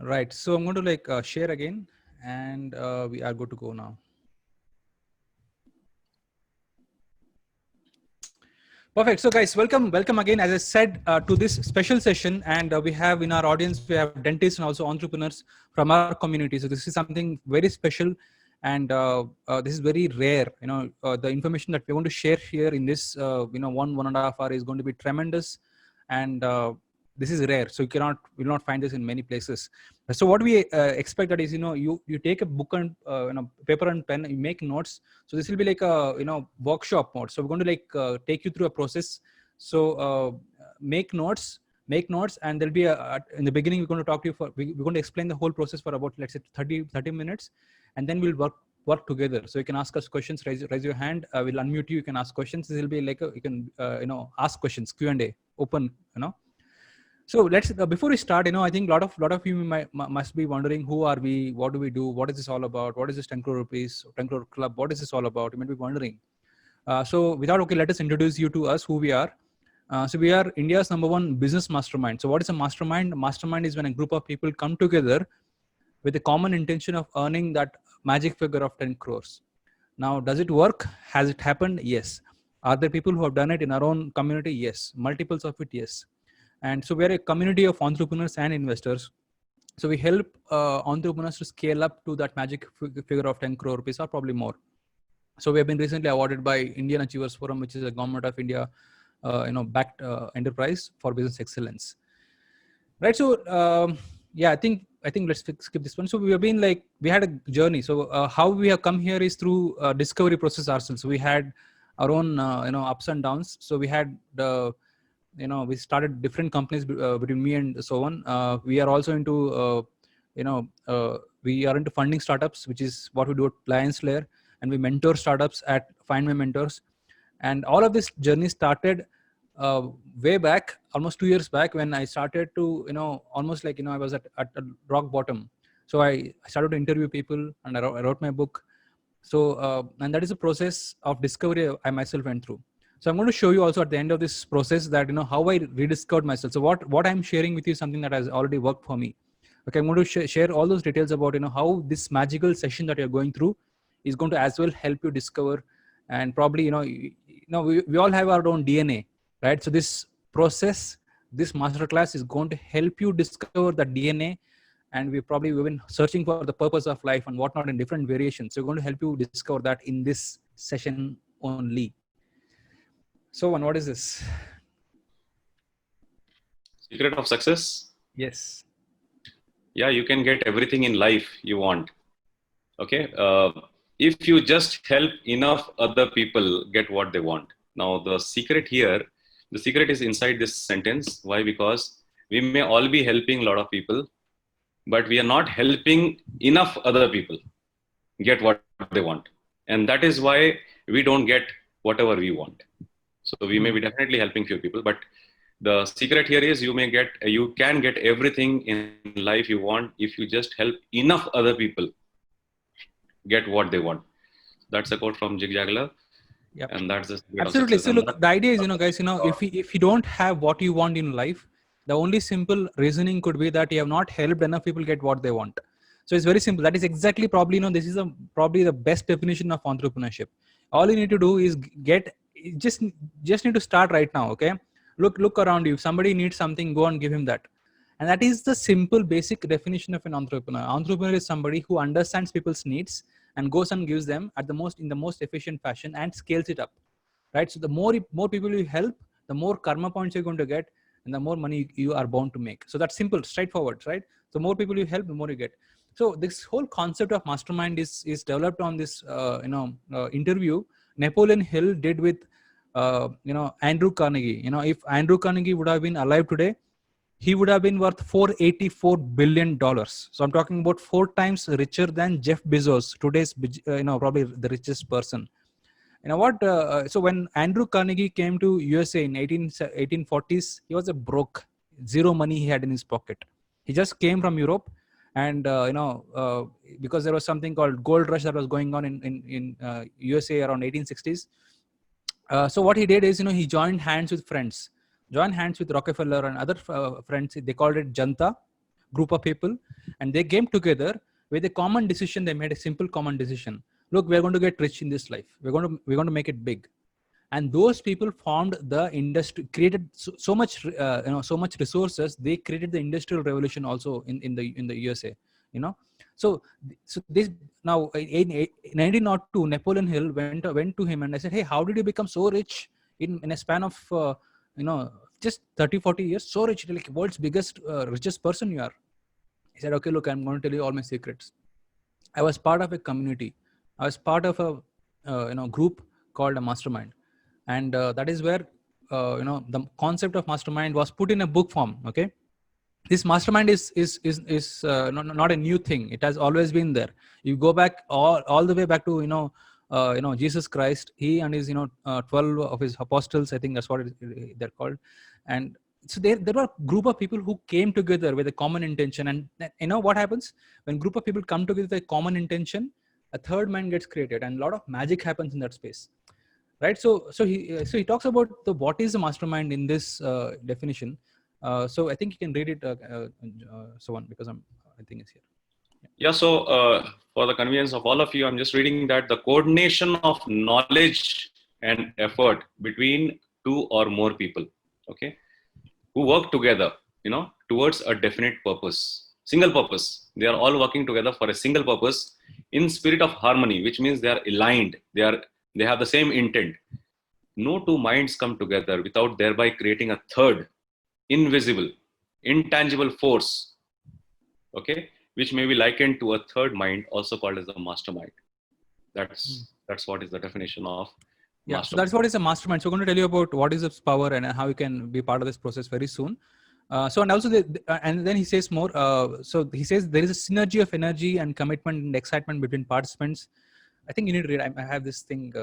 Right. So I'm going to share again, and we are good to go now. Perfect. So guys, welcome again. As I said, to this special session, and we have in our audience, we have dentists and also entrepreneurs from our community. So this is something very special, and this is very rare. The information that we want to share here in this, 1.5 hour is going to be tremendous, and this is rare. So will not find this in many places. So what we expect that is, you take a book and paper and pen, you make notes. So this will be like a workshop mode. So we're going to take you through a process. So make notes, and there'll be in the beginning we're going to talk to you we're going to explain the whole process for about, let's say, 30 minutes, and then we'll work together. So you can ask us questions, raise your hand, we'll unmute you, you can ask questions. This will be like you can ask questions, Q&A, open. So let's before we start, I think a lot of you must be wondering, who are we, what do we do, what is this all about, what is this 10 crore rupees, 10 crore club, what is this all about? You might be wondering. Let us introduce you to us, who we are. So we are India's #1 business mastermind. So what is a mastermind? Mastermind is when a group of people come together with a common intention of earning that magic figure of 10 crores. Now, does it work? Has it happened? Yes. Are there people who have done it in our own community? Yes. Multiples of it? Yes. And so we're a community of entrepreneurs and investors. So we help entrepreneurs to scale up to that magic figure of 10 crore rupees or probably more. So we have been recently awarded by Indian Achievers Forum, which is a government of India, backed enterprise for business excellence. Right. So I think let's skip this one. So we had a journey. So how we have come here is through discovery process ourselves. So we had our own ups and downs. So we had we started different companies between me and so on. We are also into we are into funding startups, which is what we do at Lions Layer, and we mentor startups at Find My Mentors. And all of this journey started way back, almost 2 years back, when I started to almost I was at rock bottom. So I started to interview people, and I wrote my book. So and that is a process of discovery I myself went through. So I'm going to show you also at the end of this process that how I rediscovered myself. So what I'm sharing with you is something that has already worked for me. Okay, I'm going to share all those details about how this magical session that you're going through is going to as well help you discover. And probably we all have our own DNA, right? So this process, this masterclass is going to help you discover the DNA. And we've been searching for the purpose of life and whatnot in different variations. So we're going to help you discover that in this session only. So, what is this? Secret of success? Yes. Yeah, you can get everything in life you want. Okay. If you just help enough other people get what they want. Now, the secret is inside this sentence. Why? Because we may all be helping a lot of people, but we are not helping enough other people get what they want. And that is why we don't get whatever we want. So we may be definitely helping few people, but the secret here is you can get everything in life you want if you just help enough other people get what they want. That's a quote from Zig Ziglar. Yep. And that's the absolutely. So look, the idea is, guys, if you don't have what you want in life, the only simple reasoning could be that you have not helped enough people get what they want. So it's very simple. That is exactly probably, this is probably the best definition of entrepreneurship. All you need to do is just need to start right now. Okay. Look around you. If somebody needs something, go and give him that. And that is the simple basic definition of an entrepreneur. Entrepreneur is somebody who understands people's needs and goes and gives them in the most efficient fashion and scales it up. Right. So the more people you help, the more karma points you're going to get, and the more money you are bound to make. So that's simple, straightforward, right? So more people you help, the more you get. So this whole concept of mastermind is developed on this interview Napoleon Hill did with Andrew Carnegie. If Andrew Carnegie would have been alive today, he would have been worth $484 billion. So I'm talking about 4 times richer than Jeff Bezos, today's probably the richest person. So when Andrew Carnegie came to USA in 1840s, he was a broke, zero money he had in his pocket. He just came from Europe, and because there was something called gold rush that was going on in USA around 1860s. So what he did is, he joined hands with friends, joined hands with Rockefeller and other friends. They called it Janta, group of people, and they came together with a common decision. They made a simple common decision. Look, we're going to get rich in this life. We're going to make it big. And those people formed the industry, created so much so much resources. They created the industrial revolution also in the USA, you know. So this now in 1902, Napoleon Hill went to him and I said, hey, how did you become so rich in a span of just 30-40 years? So rich, like world's biggest richest person you are. He said, okay, look, I'm going to tell you all my secrets. I was part of a community. I was part of a group called a mastermind. And that is where the concept of mastermind was put in a book form. Okay, this mastermind is not a new thing. It has always been there. You go back all the way back to Jesus Christ. He and his 12 of his apostles, I think that's what they're called. And so there were a group of people who came together with a common intention. And what happens when group of people come together with a common intention? A third mind gets created and a lot of magic happens in that space. Right. So he talks about what is the mastermind in this definition. So I think you can read it, so on, because I think it's here. Yeah. So for the convenience of all of you, I'm just reading that the coordination of knowledge and effort between two or more people, okay, who work together, towards a definite purpose, single purpose. They are all working together for a single purpose in spirit of harmony, which means they are aligned. They have the same intent. No two minds come together without thereby creating a third, invisible, intangible force, okay, which may be likened to a third mind, also called as a mastermind. That's what is the definition of mastermind. So that's what is a mastermind. So we're going to tell you about what is its power and how you can be part of this process very soon. So and also and then he says more. So he says there is a synergy of energy and commitment and excitement between participants. I think you need to read. I have this thing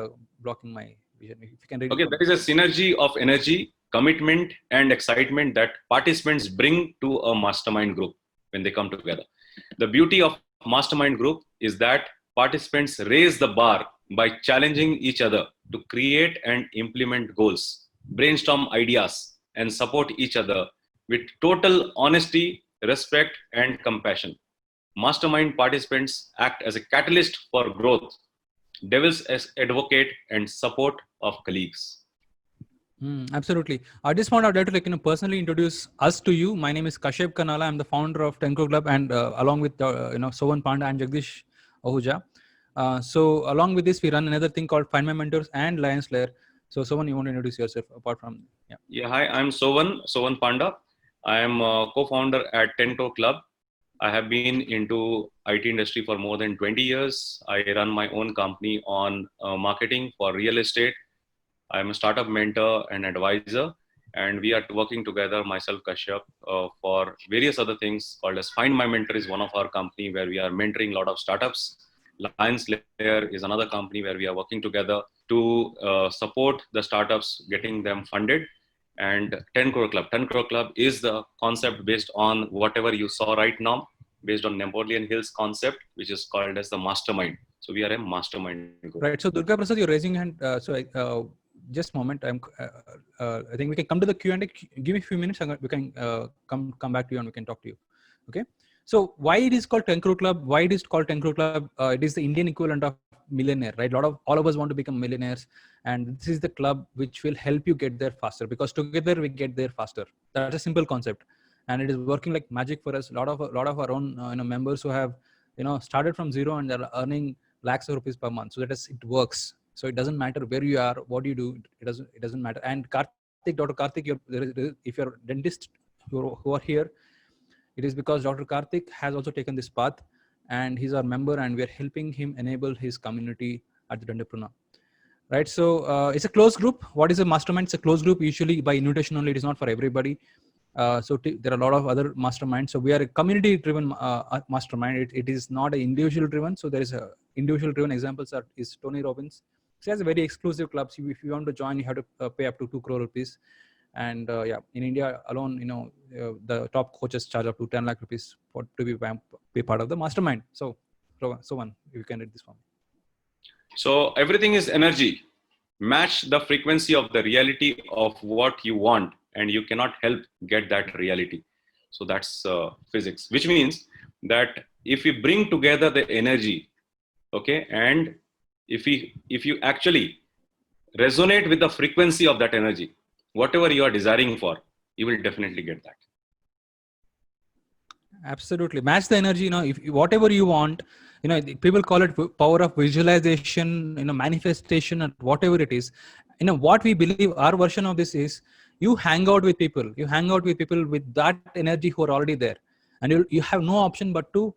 blocking my vision. If you can read. Okay, there is a synergy of energy, commitment, and excitement that participants bring to a mastermind group when they come together. The beauty of mastermind group is that participants raise the bar by challenging each other to create and implement goals, brainstorm ideas, and support each other with total honesty, respect, and compassion. Mastermind participants act as a catalyst for growth, devil's advocate, and support of colleagues. Absolutely. I just want to personally introduce us to you. My name is Kashyap Kannala. I'm the founder of 10 Crore Club, and along with Sovan Panda and Jagdish Ahuja. So along with this, we run another thing called Find My Mentors and Lions Lair. So Sovan, you want to introduce yourself apart from? Yeah. Hi, I'm Sovan Panda. I am a co-founder at 10 Crore Club. I have been into IT industry for more than 20 years. I run my own company on marketing for real estate. I'm a startup mentor and advisor, and we are working together, myself, Kashyap, for various other things called as Find My Mentor is one of our company where we are mentoring a lot of startups. Lions Lair is another company where we are working together to support the startups, getting them funded. And 10 Crore Club. 10 Crore Club is the concept based on whatever you saw right now, based on Napoleon Hill's concept, which is called as the mastermind. So we are a mastermind group. Right. So Durga Prasad, you're raising hand. Just a moment. I think we can come to the Q&A. Give me a few minutes. We can come back to you and we can talk to you. Okay. So why it is called 10 Crore Club? Why it is called 10 Crore Club? It is the Indian equivalent of millionaire, right? All of us want to become millionaires, and this is the club which will help you get there faster, because together we get there faster. That's a simple concept, and it is working like magic for us. A lot of our own members who have started from zero and they're earning lakhs of rupees per month. So it works. So it doesn't matter where you are, what you do. It doesn't matter. And Dr. Karthik, if you're a dentist who are here, it is because Dr. Karthik has also taken this path, and he's our member, and we're helping him enable his community at the Dentapreneur. Right. So it's a closed group. What is a mastermind? It's a closed group, usually by invitation only. It is not for everybody. There are a lot of other masterminds. So we are a community-driven mastermind. It is not an individual-driven. So there is a individual-driven examples is Tony Robbins. So he has a very exclusive clubs. If you want to join, you have to pay up to 2 crore rupees. And in India alone, the top coaches charge up to 10 lakh rupees to be part of the mastermind. So one, you can read this one. So everything is energy. Match the frequency of the reality of what you want, and you cannot help get that reality. So that's physics, which means that if we bring together the energy, okay, and if you actually resonate with the frequency of that energy, whatever you are desiring for, you will definitely get that. Absolutely, match the energy. If whatever you want, people call it power of visualization, manifestation, or whatever it is. What we believe our version of this is, you hang out with people. You hang out with people with that energy who are already there, and you have no option but to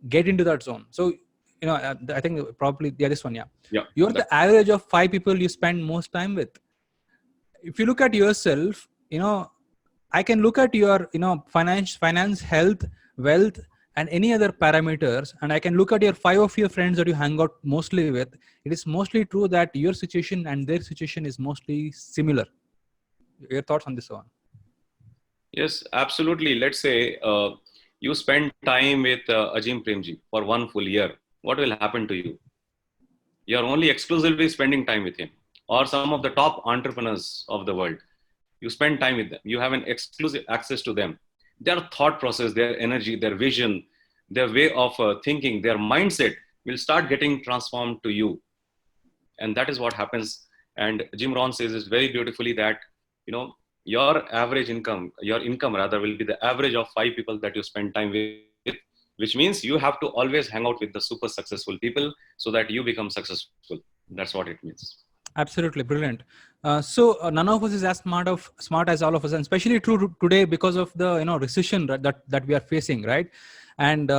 get into that zone. So I think probably this one, Yeah. you're the average of 5 people you spend most time with. If you look at yourself, I can look at your finance, health, wealth, and any other parameters, and I can look at your 5 of your friends that you hang out mostly with. It is mostly true that your situation and their situation is mostly similar. Your thoughts on this one? Yes, absolutely. Let's say you spend time with Ajim Premji for 1 full year. What will happen to you? You are only exclusively spending time with him, or some of the top entrepreneurs of the world. You spend time with them. You have an exclusive access to them. Their thought process, their energy, their vision, their way of thinking, their mindset will start getting transformed to you. And that is what happens. And Jim Rohn says this very beautifully, that your average income, your income rather, will be the average of 5 people that you spend time with, which means you have to always hang out with the super successful people so that you become successful. That's what it means. Absolutely brilliant. So none of us is as smart as all of us, and especially true today because of the recession that we are facing, right? And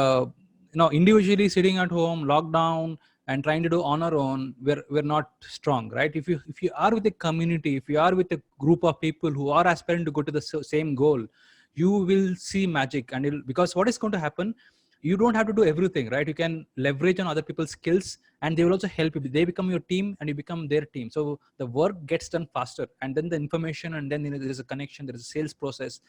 individually sitting at home, lockdown, and trying to do on our own, we're not strong, right? If you are with a community, if you are with a group of people who are aspiring to go to the same goal, you will see magic. And because what is going to happen, you don't have to do everything, right? You can leverage on other people's skills, and they will also help you. They become your team and you become their team. So the work gets done faster, and then the information, and then there is a connection, there is a sales process.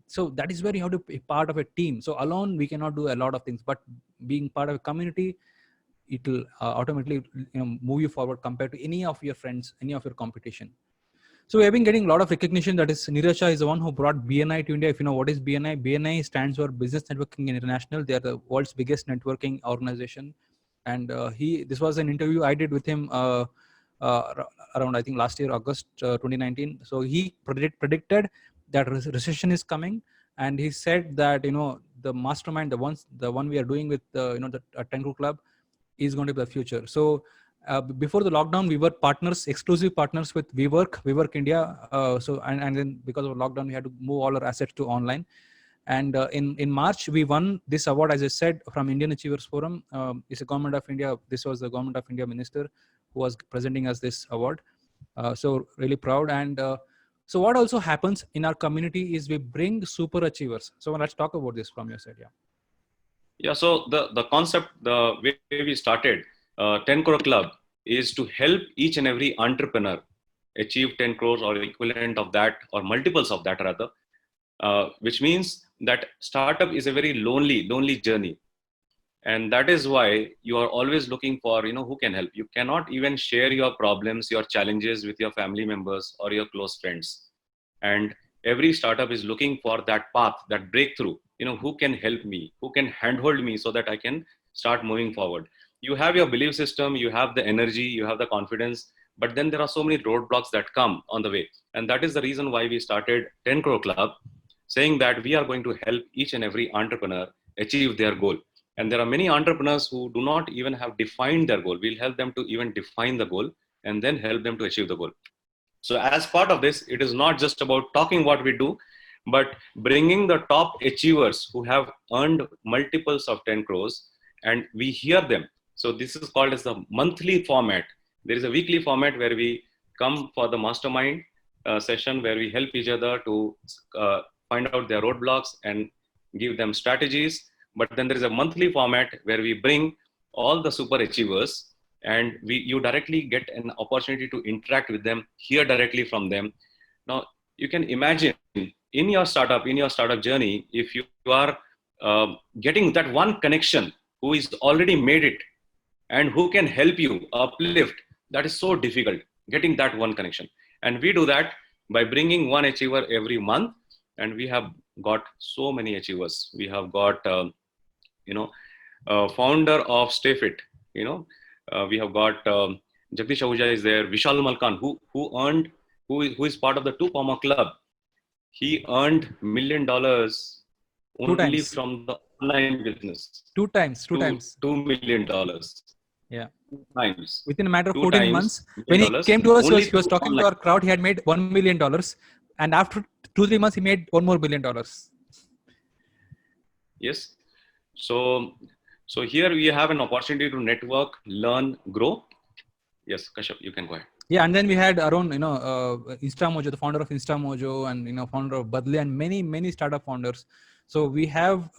So that is where you have to be part of a team. So alone we cannot do a lot of things, but being part of a community, it will automatically move you forward compared to any of your friends, any of your competition. So we have been getting a lot of recognition. That is, Neeraj Shah is the one who brought BNI to India. If you know what is BNI, BNI stands for Business Networking International. They are the world's biggest networking organization. And this was an interview I did with him around, I think, last year, August 2019. So he predicted that recession is coming, and he said that the mastermind, the one we are doing with the 10 Crore Club, is going to be the future. So before the lockdown, we were exclusive partners with WeWork India. And then because of lockdown, we had to move all our assets to online. And in March, we won this award, as I said, from Indian Achievers Forum. It's a Government of India. This was the Government of India minister who was presenting us this award. So really proud. And so what also happens in our community is we bring super achievers. So let's talk about this from your side. Yeah, so the concept, the way we started 10 Crore Club is to help each and every entrepreneur achieve 10 crores or equivalent of that, or multiples of that rather, which means that startup is a very lonely journey. And that is why you are always looking for, who can help. You cannot even share your problems, your challenges with your family members or your close friends. And every startup is looking for that path, that breakthrough, who can help me, who can handhold me so that I can start moving forward. You have your belief system, you have the energy, you have the confidence, but then there are so many roadblocks that come on the way. And that is the reason why we started 10 Crore Club, saying that we are going to help each and every entrepreneur achieve their goal. And there are many entrepreneurs who do not even have defined their goal. We'll help them to even define the goal and then help them to achieve the goal. So as part of this, it is not just about talking what we do, but bringing the top achievers who have earned multiples of 10 crores, and we hear them. So this is called as the monthly format. There is a weekly format where we come for the mastermind session, where we help each other to find out their roadblocks and give them strategies. But then there is a monthly format where we bring all the super achievers, and you directly get an opportunity to interact with them, hear directly from them. Now, you can imagine in your startup journey, if you are getting that one connection who is already made it and who can help you uplift, that is so difficult, getting that one connection. And we do that by bringing one achiever every month. And we have got so many achievers. We have got, founder of StayFit. We have got Jagdish Ahuja is there. Vishal Malkan, who is part of the Two Comma Club. He earned $1 million Two only times. from the online business. Two times. $2 million. Yeah. Two times. Within a matter of Two 14 times months, when he $1 million came to us, only he was through talking to online. our crowd. He had made $1 million, and after 2-3 months, he made $1 more billion. Yes. So here we have an opportunity to network, learn, grow. Yes, Kashyap, you can go ahead. Yeah, and then we had our own, InstaMojo, the founder of InstaMojo, and founder of Badly, and many startup founders. So we have,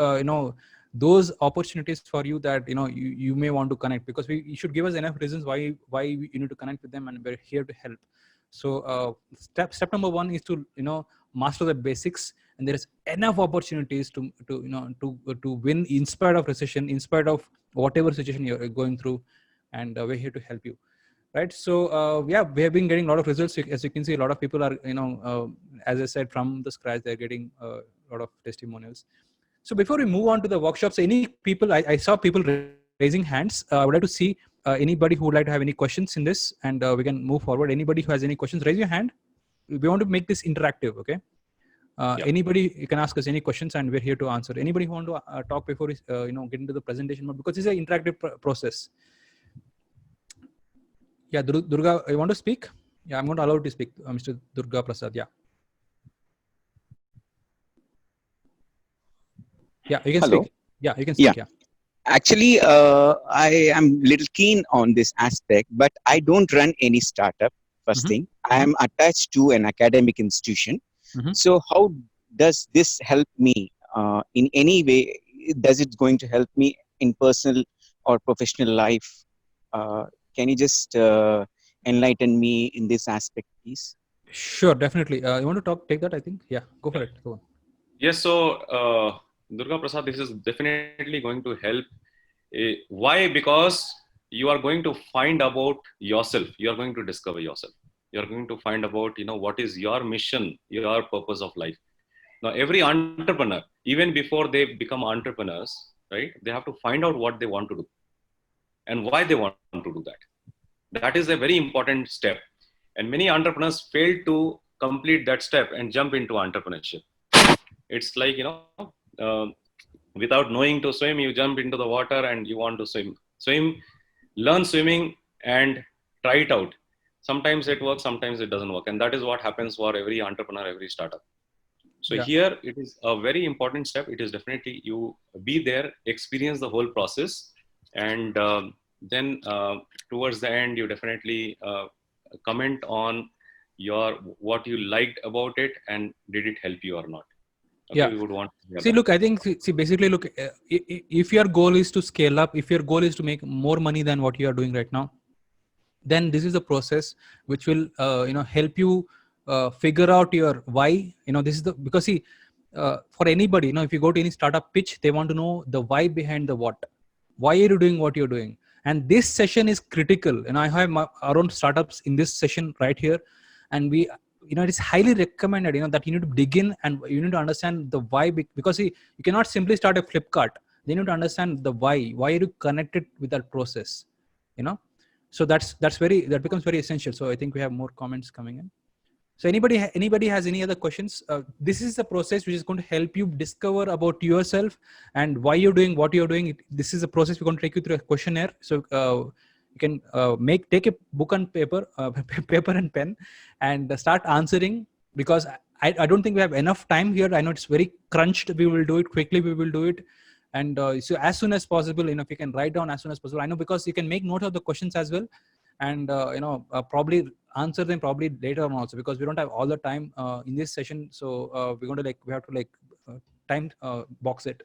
those opportunities for you that you may want to connect, because you should give us enough reasons why you need to connect with them, and we're here to help. So step number one is to master the basics, and there is enough opportunities to win in spite of recession, in spite of whatever situation you're going through, and we're here to help you. Right. So we have been getting a lot of results. As you can see, a lot of people are, as I said, from the scratch, they're getting a lot of testimonials. So before we move on to the workshops, any people, I saw people raising hands. I would like to see anybody who would like to have any questions in this, and we can move forward. Anybody who has any questions, raise your hand. We want to make this interactive. Okay. Anybody, you can ask us any questions, and we're here to answer. Anybody who want to talk before we get into the presentation mode, because it's an interactive process. Yeah, Durga, you want to speak? Yeah, I'm going to allow you to speak, Mr. Durga Prasad. Yeah. Yeah, you can Hello. speak. Yeah, you can speak. Yeah. Actually, I am little keen on this aspect, but I don't run any startup. First thing, I am attached to an academic institution. So how does this help me in any way? Does it going to help me in personal or professional life? Can you just enlighten me in this aspect, please? Sure, definitely. You want to take that? I think. Yeah, go for it. Go on. Yes. So Durga Prasad, this is definitely going to help. Why? Because you are going to find about yourself. You are going to discover yourself. You are going to find about what is your mission, your purpose of life. Now, every entrepreneur, even before they become entrepreneurs, right, they have to find out what they want to do and why they want to do that. That is a very important step. And many entrepreneurs fail to complete that step and jump into entrepreneurship. It's like, without knowing to swim, you jump into the water and you want to swim, learn swimming and try it out. Sometimes it works, sometimes it doesn't work. And that is what happens for every entrepreneur, every startup. So here it is a very important step. It is definitely you be there, experience the whole process, and then towards the end, you definitely comment on what you liked about it and did it help you or not. Okay, we would want to see, look, I think, basically, look, if your goal is to scale up, if your goal is to make more money than what you are doing right now, then this is a process which will, help you figure out your why. This is because see, for anybody, if you go to any startup pitch, they want to know the why behind the what. Why are you doing what you're doing? And this session is critical. And I have our own startups in this session right here, and we, it is highly recommended, that you need to dig in and you need to understand the why, because see, you cannot simply start a Flipkart. They need to understand the why. Why are you connected with that process? So that becomes very essential. So I think we have more comments coming in. So anybody has any other questions? This is a process which is going to help you discover about yourself and why you're doing what you're doing. This is a process we're going to take you through a questionnaire. So you can take a book and paper, paper and pen, and start answering, because I don't think we have enough time here. I know it's very crunched. We will do it quickly. We will do it. And so as soon as possible, if you can write down as soon as possible. I know, because you can make note of the questions as well, and probably answer them probably later on also, because we don't have all the time in this session. So we're going to we have to time box it.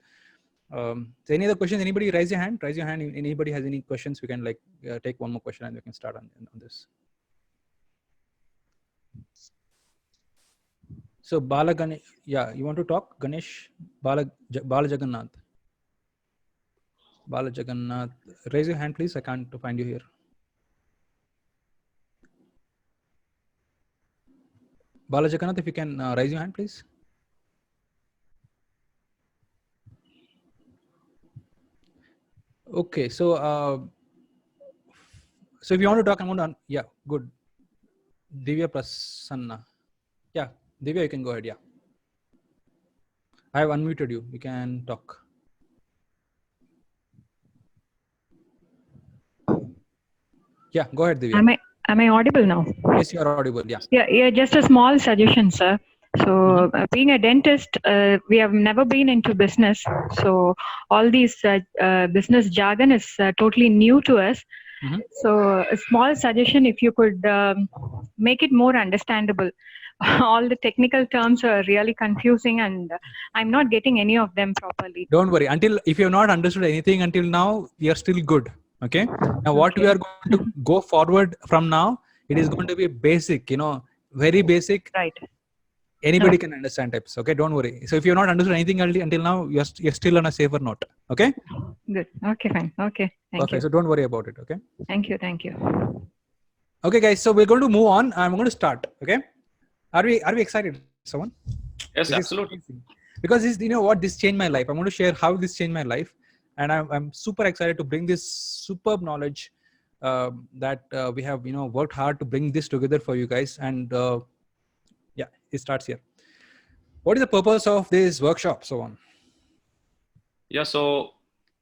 So any other questions? Anybody raise your hand? Raise your hand. If anybody has any questions, we can take one more question and we can start on this. So Bala Ganesh, yeah, you want to talk? Ganesh, Bala Jagannath. Bala Jagannath, raise your hand, please. I can't find you here. Bala Jagannath, if you can raise your hand, please. Okay, so if you want to talk, I'm going to, yeah, good. Divya Prasanna. Yeah, Divya, you can go ahead. Yeah. I have unmuted you. You can talk. Yeah, go ahead, Divya. Am I audible now? Yes, you are audible. Yeah. Yeah. Just a small suggestion, sir. So, being a dentist, we have never been into business. So, all these business jargon is totally new to us. So, a small suggestion, if you could make it more understandable. All the technical terms are really confusing, and I'm not getting any of them properly. Don't worry. If you have not understood anything until now, you're still good. Okay. Now, what we are going to go forward from now, it is going to be basic, very basic. Right. Anybody can understand types. Okay. Don't worry. So if you're not understood anything until now, you're still on a safer note. Okay. Good. Okay, fine. Okay. Thank you. So don't worry about it. Okay. Thank you. Okay, guys. So we're going to move on. I'm going to start. Okay. Are we excited? Someone? Yes, absolutely. Because this changed my life. I'm going to share how this changed my life, and I'm super excited to bring this superb knowledge that we have worked hard to bring this together for you guys. And yeah, it starts here. What is the purpose of this workshop? So on. Yeah. So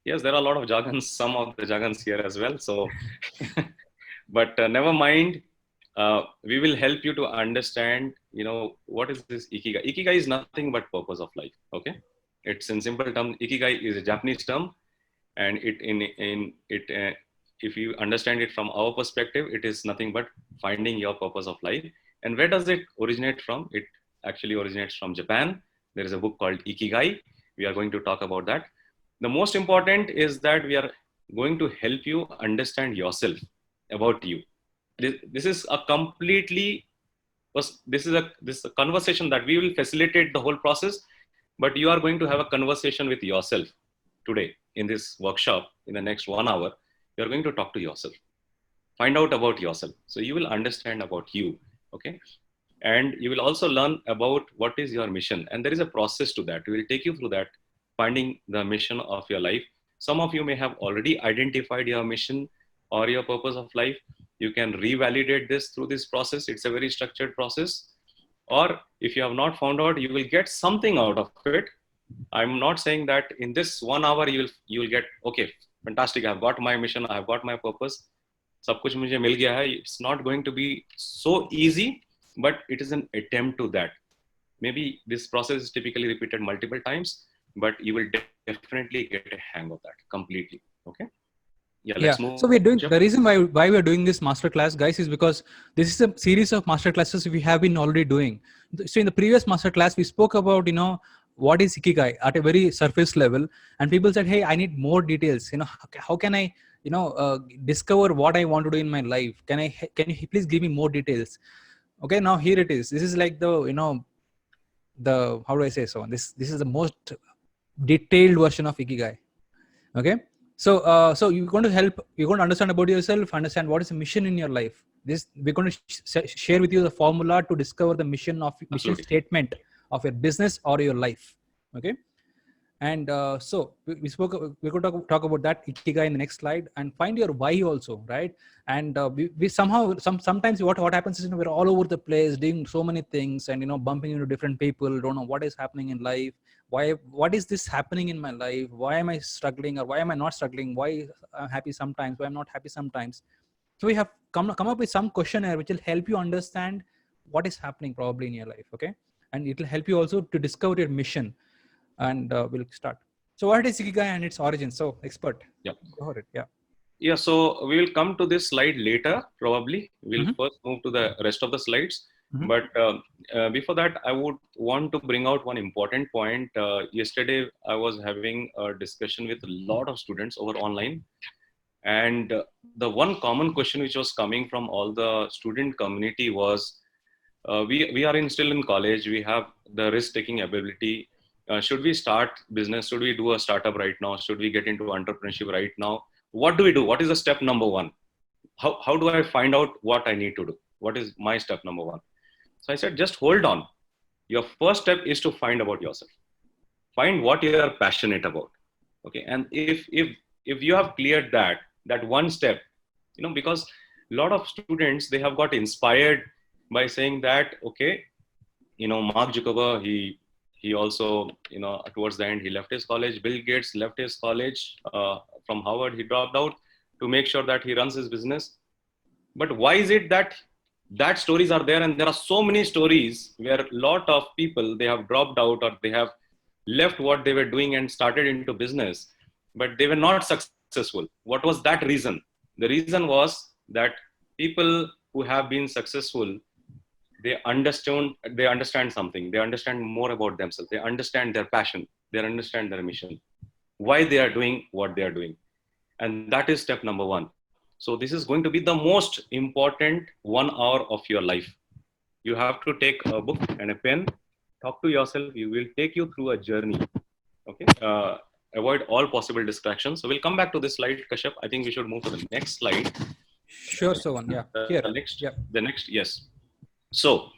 yes, there are a lot of jargons. Some of the jargons here as well. So, but never mind. We will help you to understand, what is this Ikigai. Ikigai is nothing but purpose of life. Okay. It's in simple terms. Ikigai is a Japanese term, and if you understand it from our perspective, it is nothing but finding your purpose of life. And where does it originate from? It actually originates from Japan. There is a book called Ikigai. We are going to talk about that. The most important is that we are going to help you understand yourself, about you. This is a conversation that we will facilitate the whole process, but you are going to have a conversation with yourself today in this workshop. In the next 1 hour, you are going to talk to yourself, find out about yourself. So you will understand about you. Okay. And you will also learn about what is your mission. And there is a process to that. We will take you through that, finding the mission of your life. Some of you may have already identified your mission or your purpose of life. You can revalidate this through this process. It's a very structured process. Or if you have not found out, you will get something out of it. I'm not saying that in this 1 hour you will get, okay, fantastic, I've got my mission, I've got my purpose. सब कुछ मुझे मिल गया है. It's not going to be so easy, but it is an attempt to that. Maybe this process is typically repeated multiple times, but you will definitely get a hang of that completely. Okay. Yeah, let's move. So we're doing the reason why we're doing this masterclass, guys, is because this is a series of masterclasses we have been already doing. So in the previous masterclass, we spoke about what is Ikigai at a very surface level, and people said, "Hey, I need more details. How can I discover what I want to do in my life? Can you please give me more details?" Okay, now here it is. This is like the how do I say so? This is the most detailed version of Ikigai. Okay. So you're going to understand about yourself, understand what is the mission in your life. We're going to share with you the formula to discover the mission statement of your business or your life. Okay. And so we're going to talk about that Ikigai in the next slide, and find your why also, right? And we somehow sometimes what happens is we're all over the place doing so many things, and bumping into different people, don't know what is happening in life. What is this happening in my life? Why am I struggling, or why am I not struggling? Why I'm happy sometimes, why I'm not happy sometimes? So we have come up with some questionnaire which will help you understand what is happening probably in your life. Okay. And it will help you also to discover your mission. And we'll start. So what is Ikigai and its origin? So expert. Yeah. Go ahead. Yeah. Yeah. So we will come to this slide later, probably. We'll first move to the rest of the slides. But before that, I would want to bring out one important point. Yesterday, I was having a discussion with a lot of students over online. And the one common question which was coming from all the student community was, we are still in college. We have the risk-taking ability. Should we start business? Should we do a startup right now? Should we get into entrepreneurship right now? What do we do? What is the step number one? How do I find out what I need to do? What is my step number one? So I said, just hold on. Your first step is to find about yourself. Find what you are passionate about. Okay. And if if you have cleared that one step, because a lot of students, they have got inspired by saying that, okay, Mark Zuckerberg, he also, towards the end, he left his college. Bill Gates left his college from Harvard. He dropped out to make sure that he runs his business. But why is it that stories are there? And there are so many stories where a lot of people, they have dropped out or they have left what they were doing and started into business, but they were not successful. What was that reason? The reason was that people who have been successful, they understand something. They understand more about themselves. They understand their passion. They understand their mission, why they are doing what they are doing. And that is step number one. So this is going to be the most important 1 hour of your life. You have to take a book and a pen, talk to yourself. You will take you through a journey. Okay. Avoid all possible distractions. So we'll come back to this slide, Kashyap. I think we should move to the next slide. Sure, Sohan. Yeah. Here. The next, yes. So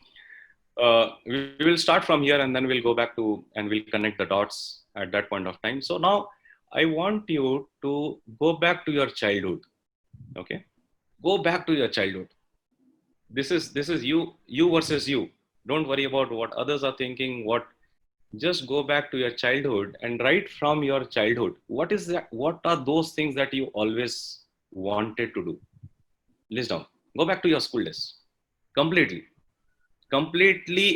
we will start from here and then we'll go back to, and we'll connect the dots at that point of time. So now I want you to go back to your childhood. Okay. Go back to your childhood. This is you versus you. Don't worry about what others are thinking. Just go back to your childhood and right from your childhood, what is that? What are those things that you always wanted to do? List down. Go back to your school days. Completely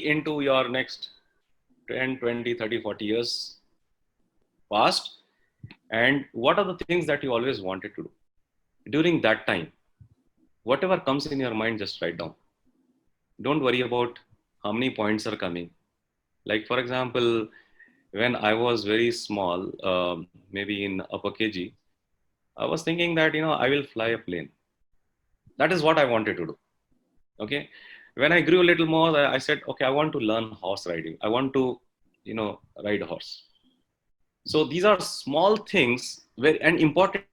into your next 10, 20, 30, 40 years past. And what are the things that you always wanted to do? During that time, whatever comes in your mind, just write down. Don't worry about how many points are coming. Like, for example, when I was very small, maybe in upper KG, I was thinking that, I will fly a plane. That is what I wanted to do. Okay. When I grew a little more, I said, okay, I want to learn horse riding. I want to, ride a horse. So these are small things, and important,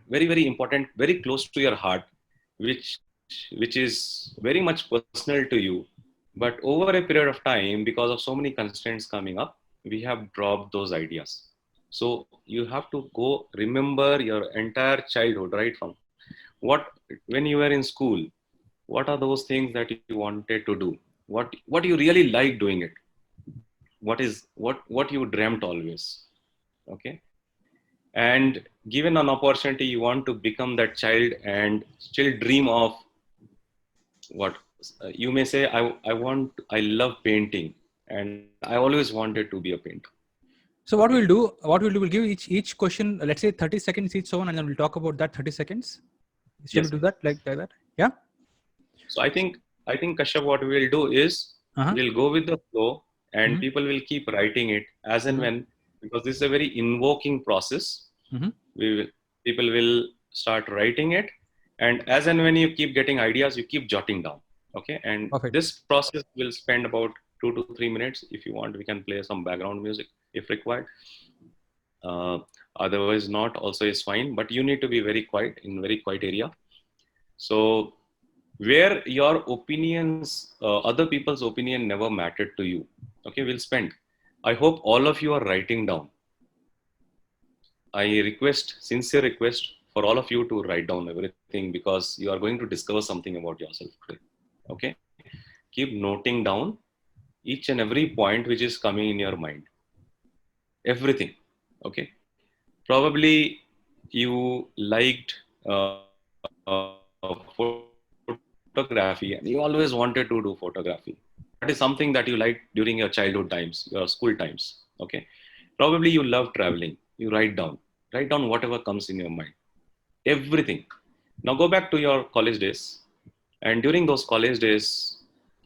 very, very important, very close to your heart, which is very much personal to you. But over a period of time, because of so many constraints coming up, we have dropped those ideas. So you have to go remember your entire childhood, right from when you were in school, what are those things that you wanted to do? What you really like doing it? What you dreamt always? Okay. And given an opportunity, you want to become that child and still dream of what? You may say, I love painting and I always wanted to be a painter. So what we'll do, we'll give each question, let's say 30 seconds each, so on, and then we'll talk about that 30 seconds. Should we do that like that? Yeah. So I think Kashyap, what we will do is we'll go with the flow and people will keep writing it as and when, because this is a very invoking process. People will start writing it, and as and when you keep getting ideas, you keep jotting down. Okay. And this process will spend about 2 to 3 minutes. If you want, we can play some background music if required. Otherwise not also is fine, but you need to be very quiet, in very quiet area. So where your opinions, other people's opinion never mattered to you. Okay. We'll spend, I hope all of you are writing down. I sincere request for all of you to write down everything, because you are going to discover something about yourself today. Okay. Keep noting down each and every point which is coming in your mind. Everything. Okay. Probably you liked photography and you always wanted to do photography. That is something that you liked during your childhood times, your school times. Okay. Probably you love traveling. You write down whatever comes in your mind. Everything. Now go back to your college days. And during those college days,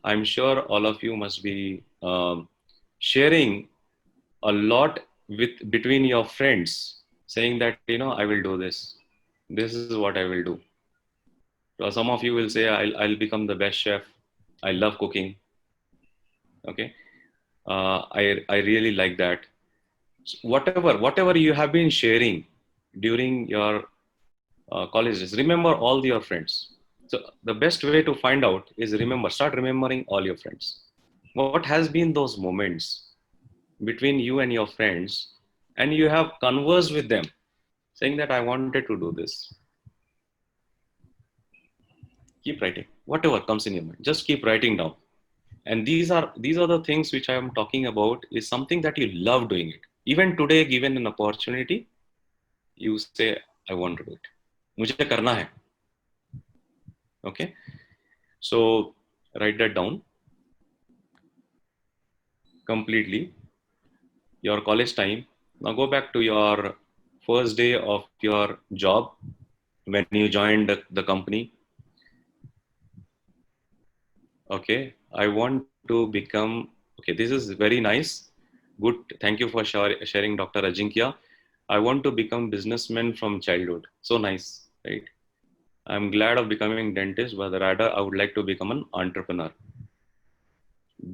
I'm sure all of you must be sharing a lot between your friends, saying that, I will do this. This is what I will do. So some of you will say, I'll become the best chef. I love cooking. Okay. I really like that. So whatever you have been sharing during your college days, remember all your friends. So the best way to find out is start remembering all your friends. What has been those moments between you and your friends, and you have conversed with them, saying that I wanted to do this. Keep writing. Whatever comes in your mind, just keep writing down. And these are the things which I am talking about is something that you love doing it. Even today, given an opportunity, you say, I want to do it. मुझे करना है. Okay. So write that down completely. Your college time. Now go back to your first day of your job when you joined the company. Okay, I want to become, okay, this is very nice. Good. Thank you for sharing, Dr. Ajinkya. I want to become businessman from childhood. So nice, right? I'm glad of becoming dentist, but rather I would like to become an entrepreneur.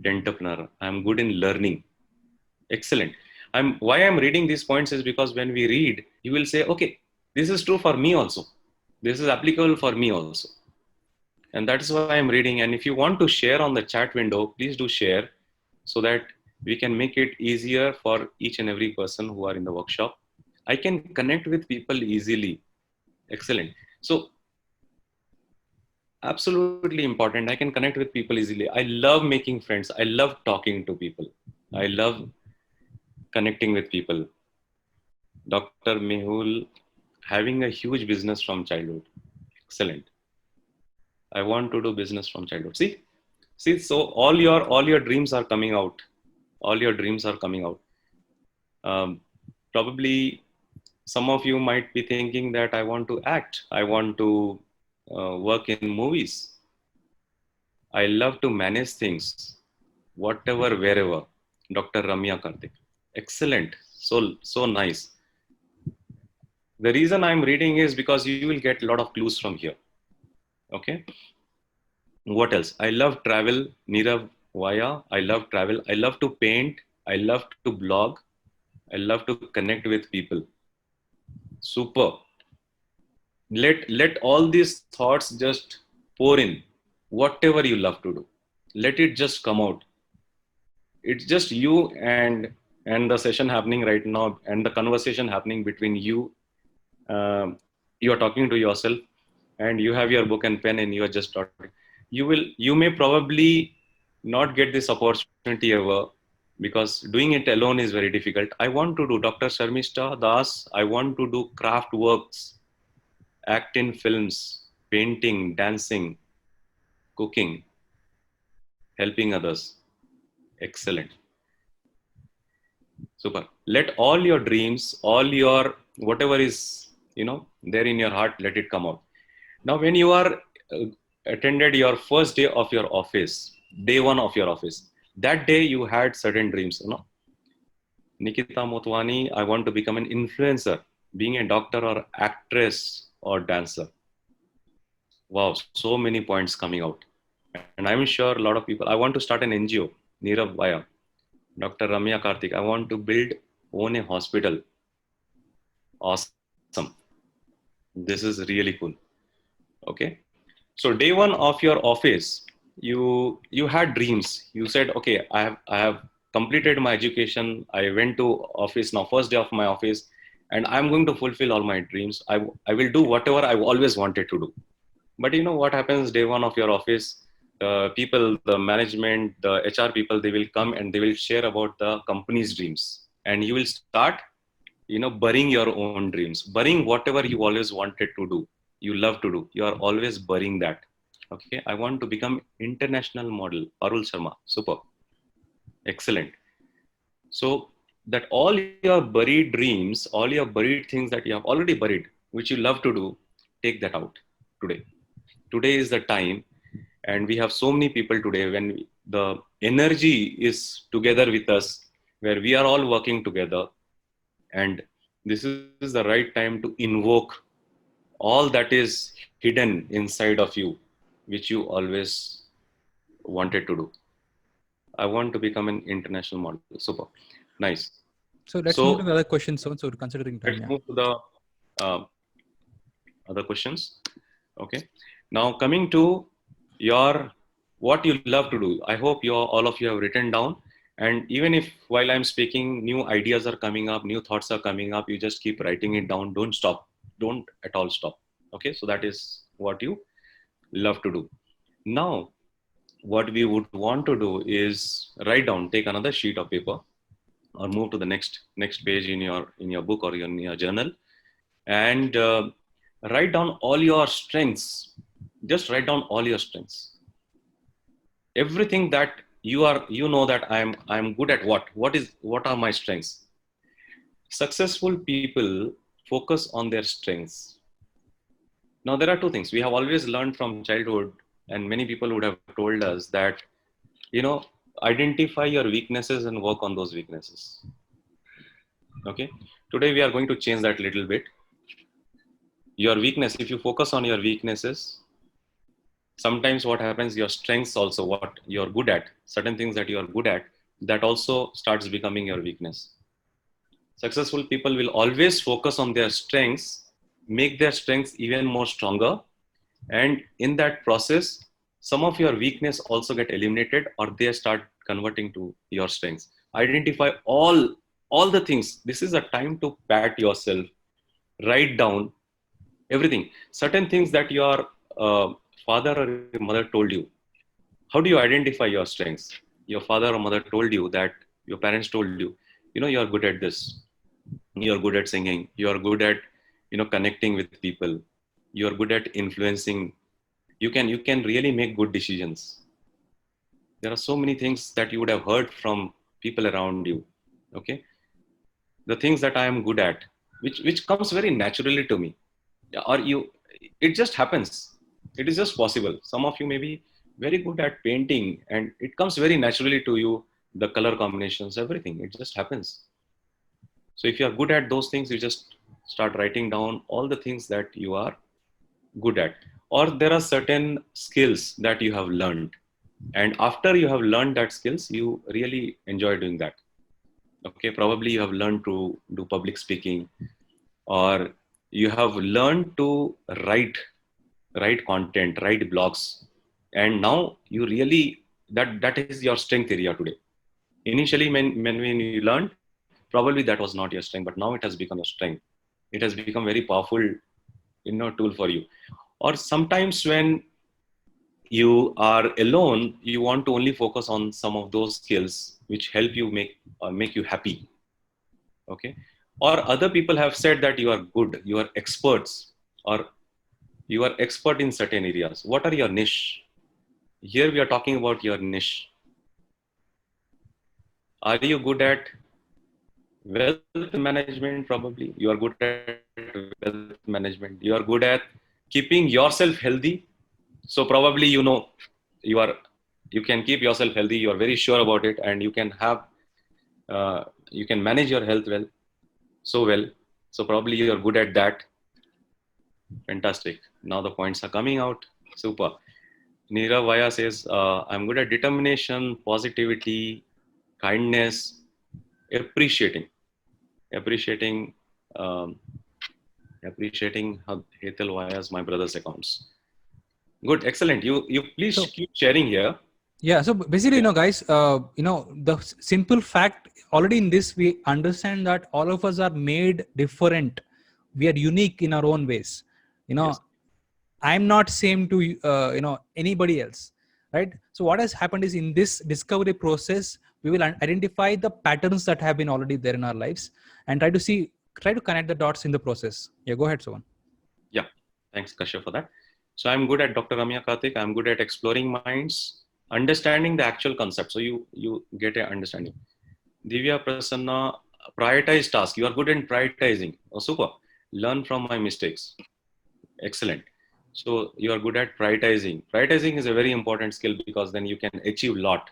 Dentapreneur. I'm good in learning. Excellent. Why I'm reading these points is because when we read, you will say, okay, this is true for me also. This is applicable for me also. And that's why I'm reading. And if you want to share on the chat window, please do share so that we can make it easier for each and every person who are in the workshop. I can connect with people easily. Excellent. So absolutely important. I can connect with people easily. I love making friends. I love talking to people. I love connecting with people. Dr. Mehul having a huge business from childhood. Excellent. I want to do business from childhood. See, so all your dreams are coming out. All your dreams are coming out. Probably some of you might be thinking that I want to act. I want to work in movies. I love to manage things, whatever, wherever. Dr. Ramya Karthik. Excellent. So nice. The reason I'm reading is because you will get a lot of clues from here. Okay. What else? I love travel. Nirav Vaya. I love travel. I love to paint. I love to blog. I love to connect with people. Super. Let all these thoughts just pour in. Whatever you love to do, let it just come out. It's just you and the session happening right now, and the conversation happening between you. You are talking to yourself, and you have your book and pen, and you are just talking. You may probably not get this opportunity ever, because doing it alone is very difficult. I want to do, Dr. Sharmishta Das, I want to do craft works, act in films, painting, dancing, cooking, helping others. Excellent. Super. Let all your dreams, all your whatever is, there in your heart, let it come out. Now, when you are attended your first day of your office, day one of your office, that day you had certain dreams, Nikita Motwani, I want to become an influencer, being a doctor or actress or dancer. Wow, so many points coming out. And I'm sure a lot of people, I want to start an NGO, Nirav Vaya, Dr. Ramya Karthik, I want to own a hospital. Awesome. This is really cool. Okay. So day one of your office, you had dreams. You said, okay, I have completed my education. I went to office now, first day of my office, and I'm going to fulfill all my dreams. I will do whatever I always wanted to do. But you know what happens day one of your office? The people, the management, the HR people, they will come and they will share about the company's dreams. And you will start, burying your own dreams, burying whatever you always wanted to do, you love to do. You are always burying that. Okay. I want to become international model. Parul Sharma. Super. Excellent. So that all your buried dreams, all your buried things that you have already buried, which you love to do, take that out today. Today is the time. And we have so many people today when the energy is together with us, where we are all working together. And this is the right time to invoke all that is hidden inside of you, which you always wanted to do. I want to become an international model. Super. Nice. So let's move to the other questions. So considering time, let's move to the other questions. Okay. Now coming to what you love to do. I hope all of you have written down. And even if while I'm speaking, new ideas are coming up, new thoughts are coming up, you just keep writing it down. Don't stop. Don't at all stop. Okay. So that is what you love to do. Now, what we would want to do is write down, take another sheet of paper or move to the next page in your book or in your journal, and write down all your strengths. Just write down all your strengths. Everything that you know that I'm good at what are my strengths. Successful people focus on their strengths. Now there are two things we have always learned from childhood, and many people would have told us that, identify your weaknesses and work on those weaknesses. Okay, today we are going to change that little bit. Your weakness, if you focus on your weaknesses, sometimes what happens, your strengths also, what you're good at, certain things that you're good at, that also starts becoming your weakness. Successful people will always focus on their strengths, make their strengths even more stronger, and in that process, some of your weakness also get eliminated, or they start converting to your strengths. Identify all the things. This is a time to pat yourself, write down everything. Certain things that your father or your mother told you. How do you identify your strengths? Your father or mother told you that, your parents told you, you're good at this. You're good at singing. You're good at, connecting with people. You're good at influencing. You can really make good decisions. There are so many things that you would have heard from people around you. Okay. The things that I am good at, which comes very naturally to me. Or it just happens. It is just possible. Some of you may be very good at painting and it comes very naturally to you, the color combinations, everything. It just happens. So if you are good at those things, you just start writing down all the things that you are good at. Or there are certain skills that you have learned. And after you have learned that skills, you really enjoy doing that. Okay, probably you have learned to do public speaking, or you have learned to write content, write blogs, and now you really that is your strength area today. Initially, when you learned, probably that was not your strength, but now it has become your strength. It has become very powerful, tool for you. Or sometimes when you are alone, you want to only focus on some of those skills which help you make you happy. Okay. Or other people have said that you are good, you are experts, or you are expert in certain areas. What are your niche? Here we are talking about your niche. Are you good at wealth management? Probably you are good at wealth management. You are good at keeping yourself healthy. So probably you can keep yourself healthy. You are very sure about it, and you can manage your health well. So probably you are good at that. Fantastic. Now the points are coming out. Super. Neerav Vaya says, I'm good at determination, positivity, kindness, appreciating Hetal Vaya's my brother's accounts. Good. Excellent. You please keep sharing here. Yeah. So basically, guys, the simple fact already in this, we understand that all of us are made different. We are unique in our own ways. Yes. I'm not same to, anybody else. Right. So what has happened is, in this discovery process, we will identify the patterns that have been already there in our lives and try to connect the dots in the process. Yeah. Go ahead, Sovan. Yeah. Thanks, Kashyap, for that. So I'm good at Dr. Ramya Karthik. I'm good at exploring minds, understanding the actual concept. So you get an understanding. Divya Prasanna, prioritize task. You are good in prioritizing. Oh, super. Learn from my mistakes. Excellent. So you are good at prioritizing. Prioritizing is a very important skill, because then you can achieve a lot.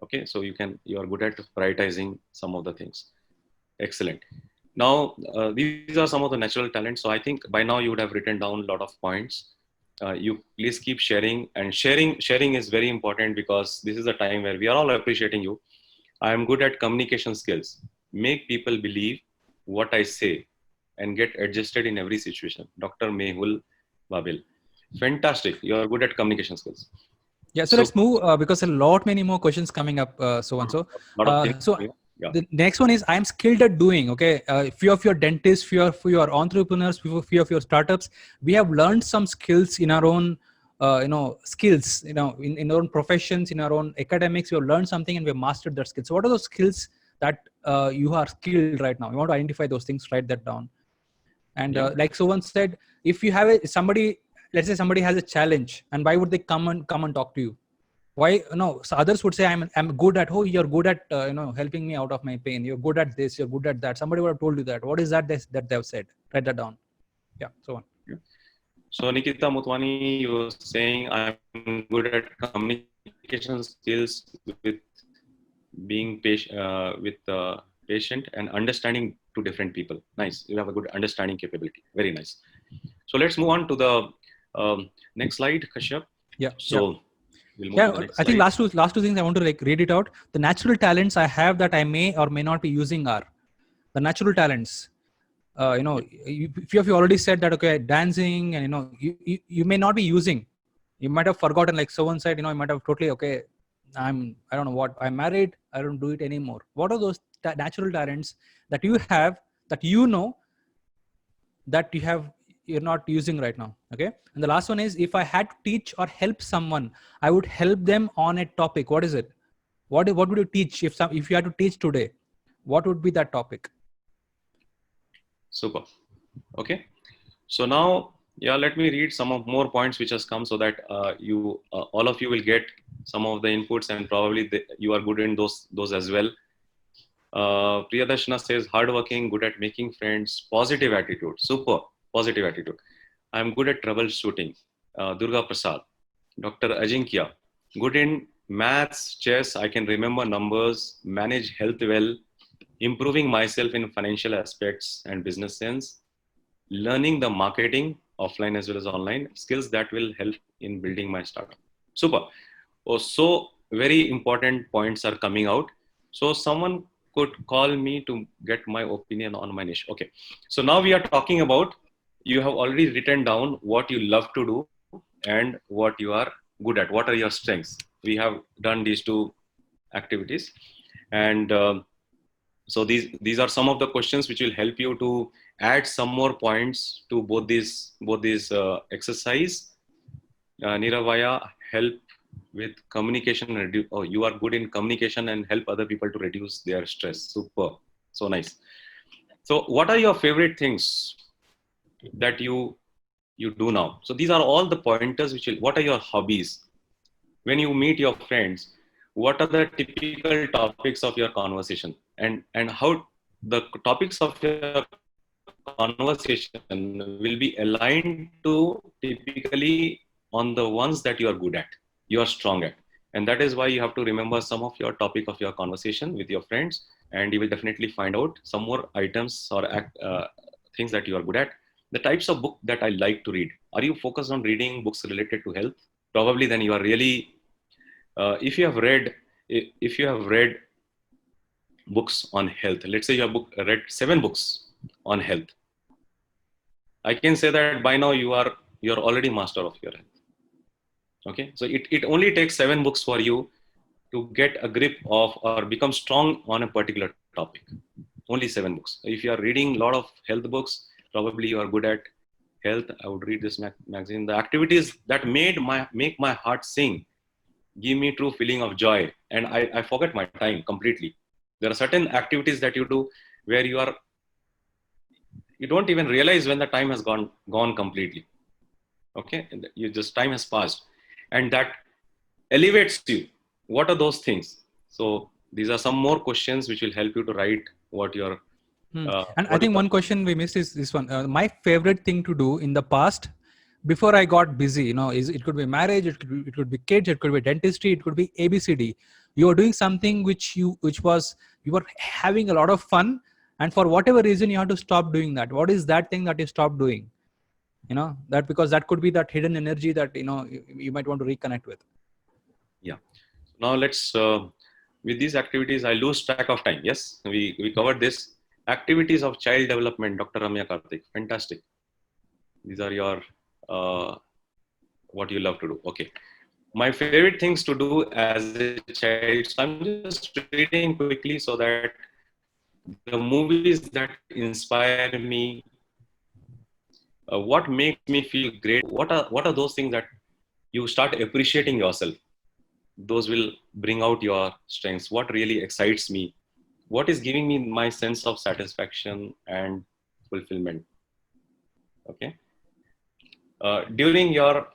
Okay. So you are good at prioritizing some of the things. Excellent. Now, these are some of the natural talents. So I think by now you would have written down a lot of points. You please keep sharing, and sharing is very important, because this is a time where we are all appreciating you. I am good at communication skills. Make people believe what I say and get adjusted in every situation. Dr. Mehul Babil. Fantastic. You are good at communication skills. Yeah, so let's move because a lot many more questions coming up. So and so. Lot of things. So Yeah. the next one is I am skilled at doing. Okay, few of your dentists, few of your entrepreneurs, few of your startups. We have learned some skills in our own, skills. In our own professions, in our own academics, we have learned something and we have mastered that skill. So what are those skills that you are skilled right now? You want to identify those things, write that down. And like someone said, if you have somebody, let's say somebody has a challenge, and why would they come and talk to you? Why? No, so others would say I'm good at. Oh, you're good at helping me out of my pain. You're good at this. You're good at that. Somebody would have told you that. What is that that they've said? Write that down. Yeah. So on. So Nikita Mutwani, you were saying I'm good at communication skills with being patient and understanding to different people. Nice. You have a good understanding capability. Very nice. So let's move on to the next slide, Kashyap. Yeah. So we'll move yeah, to the next I think slide. last two things I want to read it out. The natural talents I have that I may or may not be using are the natural talents. Few of you already said that, okay, dancing, and you may not be using. You might have forgotten, like someone said, you might have totally, okay, I don't know what, I'm married, I don't do it anymore. What are those natural talents that you have, that that you're not using right now? Okay. And the last one is, if I had to teach or help someone, I would help them on a topic. What is it? What would you teach if you had to teach today? What would be that topic? Super. Okay. So now, let me read some of more points which has come, so that all of you will get some of the inputs, and probably you are good in those as well. Priyadarshana says hardworking, good at making friends, positive attitude. Super positive attitude. I'm good at troubleshooting. Durga Prasad. Dr. Ajinkya, good in maths, chess. I can remember numbers, manage health well, improving myself in financial aspects and business sense, learning the marketing offline as well as online, skills that will help in building my startup. Super. Oh, so very important points are coming out. So someone could call me to get my opinion on my niche. Okay. So now we are talking about, you have already written down what you love to do and what you are good at. What are your strengths? We have done these two activities. And so these are some of the questions which will help you to add some more points to both these exercise. Niravaya, help with communication. You are good in communication and help other people to reduce their stress. Super. So nice. So what are your favorite things that you do now? So these are all the pointers what are your hobbies? When you meet your friends, what are the typical topics of your conversation, and how the topics of your conversation will be aligned to typically on the ones that you are good at, you are strong at. And that is why you have to remember some of your topic of your conversation with your friends, and you will definitely find out some more items or things that you are good at. The types of book that I like to read. Are you focused on reading books related to health? Probably then you are really, if you have read books on health, let's say you have read 7 books on health, I can say that by now you're already master of your health. Okay, so it only takes 7 books for you to get a grip of or become strong on a particular topic. Only 7 books. If you are reading a lot of health books, probably you are good at health. I would read this magazine. The activities that make my heart sing, give me true feeling of joy, and I forget my time completely. There are certain activities that you do where you don't even realize when the time has gone completely. Okay, time has passed, and that elevates you. What are those things? So these are some more questions which will help you to write what your and I think one question we missed is this one. My favorite thing to do in the past, before I got busy, is it could be marriage, it could be kids, it could be dentistry, it could be ABCD. You are doing something which you were having a lot of fun, and for whatever reason you have to stop doing that. What is that thing that you stopped doing? That because that could be that hidden energy that you might want to reconnect with. Yeah. Now let's with these activities, I lose track of time. Yes, we covered this. Activities of child development, Dr. Ramya Karthik. Fantastic. These are your what you love to do. Okay. My favorite things to do as a child. So I'm just reading quickly so that the movies that inspire me, what makes me feel great, what are those things that you start appreciating yourself. Those will bring out your strengths. What really excites me? What is giving me my sense of satisfaction and fulfillment? Okay. During your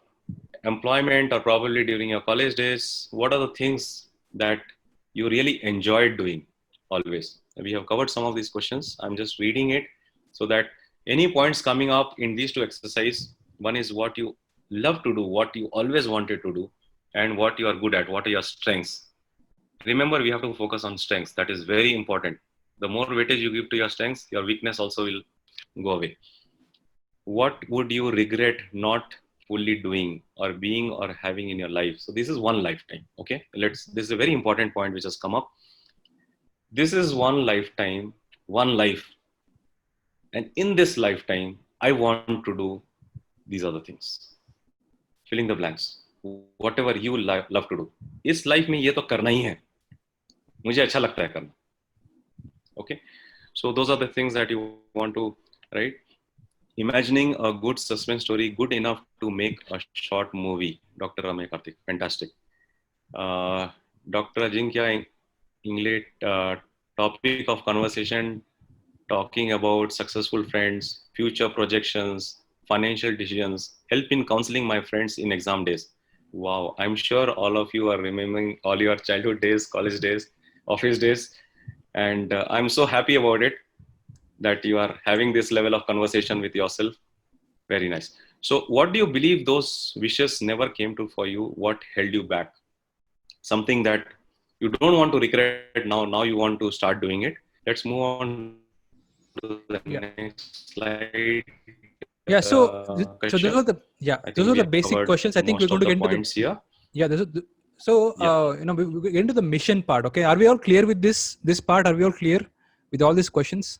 employment or probably during your college days, what are the things that you really enjoyed doing always? We have covered some of these questions. I'm just reading it so that any points coming up in these two exercises, one is what you love to do, what you always wanted to do, and what you are good at, what are your strengths. Remember, we have to focus on strengths. That is very important. The more weightage you give to your strengths, your weakness also will go away. What would you regret not fully doing or being or having in your life? So this is one lifetime. Okay, this is a very important point which has come up. This is one lifetime, one life, and in this lifetime I want to do these other things. Filling the blanks, whatever you love to do. इस life में ये तो करना ही है, मुझे अच्छा लगता है करना. Okay, so those are the things that you want to write. Imagining a good suspense story, good enough to make a short movie. Dr. Ramey Karthik, fantastic. Dr. Ajinkya Inglet, topic of conversation, talking about successful friends, future projections, financial decisions, help in counseling my friends in exam days. Wow, I'm sure all of you are remembering all your childhood days, college days, office days, and I'm so happy about it that you are having this level of conversation with yourself. Very nice. So what do you believe those wishes never came to for you? What held you back? Something that you don't want to regret now you want to start doing it. Let's move on to the next slide. Yeah, so those are the basic questions. I think we're going to get into points here. Yeah, we get into the mission part. Okay, are we all clear with this part? Are we all clear with all these questions?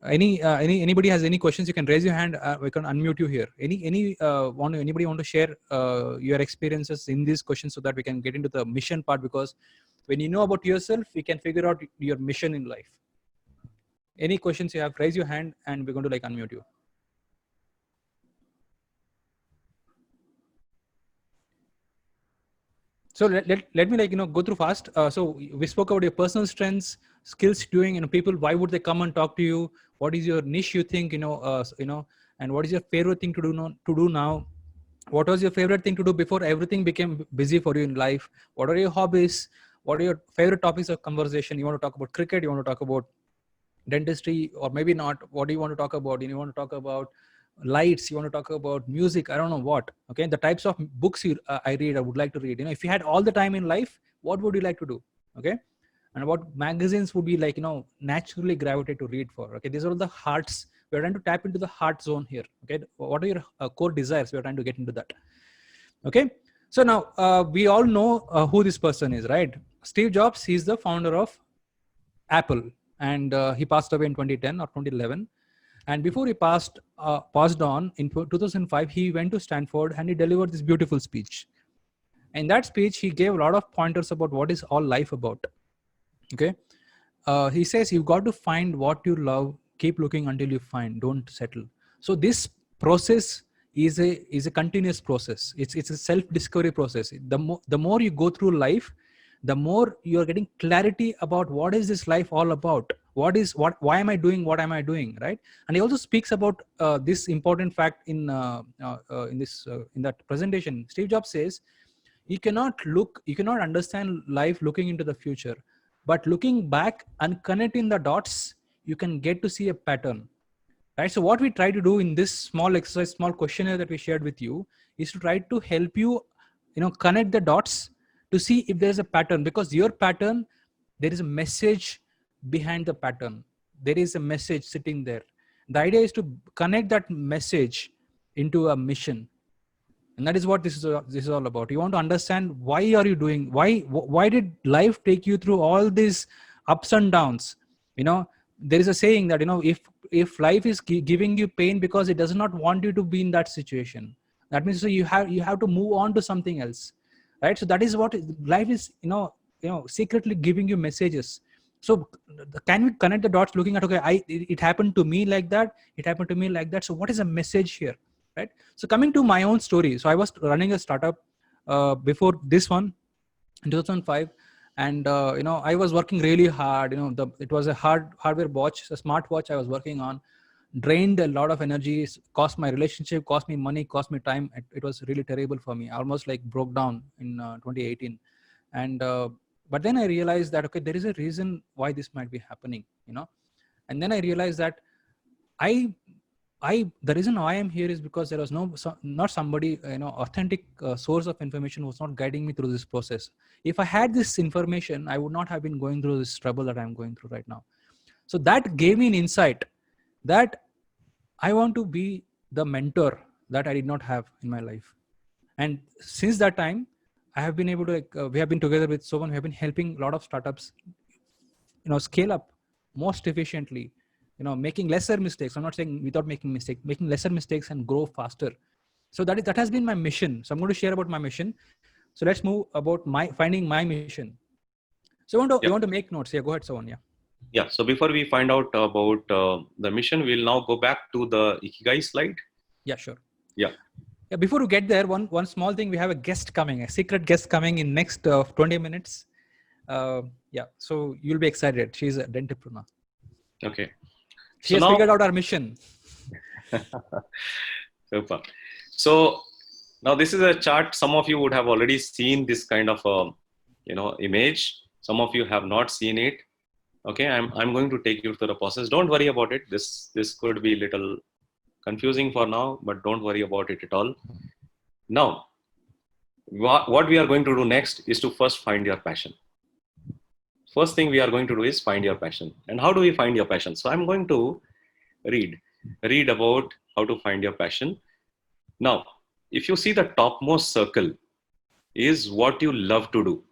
Anybody has any questions? You can raise your hand. We can unmute you here. Anybody want to share your experiences in these questions so that we can get into the mission part? Because when you know about yourself, we can figure out your mission in life. Any questions you have? Raise your hand, and we're going to unmute you. So let me go through fast. So we spoke about your personal strengths, skills doing, people, why would they come and talk to you? What is your niche you think, and what is your favorite thing to do now? What was your favorite thing to do before everything became busy for you in life? What are your hobbies? What are your favorite topics of conversation? You want to talk about cricket? You want to talk about dentistry, or maybe not? What do you want to talk about? You want to talk about lights, you want to talk about music, I don't know what. Okay, the types of books I read, I would like to read. If you had all the time in life, what would you like to do? Okay, and what magazines would be naturally gravitate to read for? Okay, these are the hearts. We're trying to tap into the heart zone here. Okay, what are your core desires? We're trying to get into that. Okay, so now we all know who this person is, right? Steve Jobs. He's the founder of Apple, and he passed away in 2010 or 2011. And before he passed on in 2005, he went to Stanford and he delivered this beautiful speech. In that speech, he gave a lot of pointers about what is all life about. Okay, he says you've got to find what you love. Keep looking until you find. Don't settle. So this process is a continuous process. It's a self-discovery process. The more you go through life, the more you're getting clarity about what is this life all about. Why am I doing what am I doing, right? And he also speaks about this important fact in that presentation. Steve Jobs says you cannot understand life looking into the future, but looking back and connecting the dots, you can get to see a pattern, right? So what we try to do in this small exercise, small questionnaire that we shared with you, is to try to help you connect the dots to see if there's a pattern, because your pattern, there is a message behind the pattern. There is a message sitting there. The idea is to connect that message into a mission. And that is what this is all about. You want to understand why are you doing, why did life take you through all these ups and downs? There is a saying that, if life is giving you pain because it does not want you to be in that situation, that means you have to move on to something else. right? So that is what life is, secretly giving you messages. So can we connect the dots looking at, okay, it happened to me like that, it happened to me like that. So what is a message here, right? So coming to my own story. So I was running a startup before this one in 2005. And, I was working really hard. It was a hardware watch, a smart watch I was working on, drained a lot of energy, cost my relationship, cost me money, cost me time. It was really terrible for me. I almost like broke down in 2018. And, but then I realized that, okay, there is a reason why this might be happening, and then I realized that the reason why I'm here is because there was not somebody, authentic source of information was not guiding me through this process. If I had this information, I would not have been going through this trouble that I'm going through right now. So that gave me an insight that I want to be the mentor that I did not have in my life. And since that time, I have been able to, we have been together with someone who have been helping a lot of startups, scale up most efficiently, making lesser mistakes. I'm not saying without making mistakes, making lesser mistakes and grow faster. So that has been my mission. So I'm going to share about my mission. So let's move about finding my mission. So you want to make notes? Yeah, go ahead, Sawan. Yeah. So before we find out about the mission, we'll now go back to the Ikigai slide. Yeah, sure. Yeah. Yeah. Before we get there, one small thing: we have a guest coming, a secret guest coming in next 20 minutes. Yeah. So you'll be excited. She's a dentipreneur. Okay. She has figured out our mission. Super. So now this is a chart. Some of you would have already seen this kind of image. Some of you have not seen it. Okay, I'm going to take you through the process. Don't worry about it. This could be a little confusing for now, but don't worry about it at all. Now, what we are going to do next is to first find your passion. First thing we are going to do is find your passion. And how do we find your passion? So I'm going to read about how to find your passion. Now, if you see the topmost circle is what you love to do.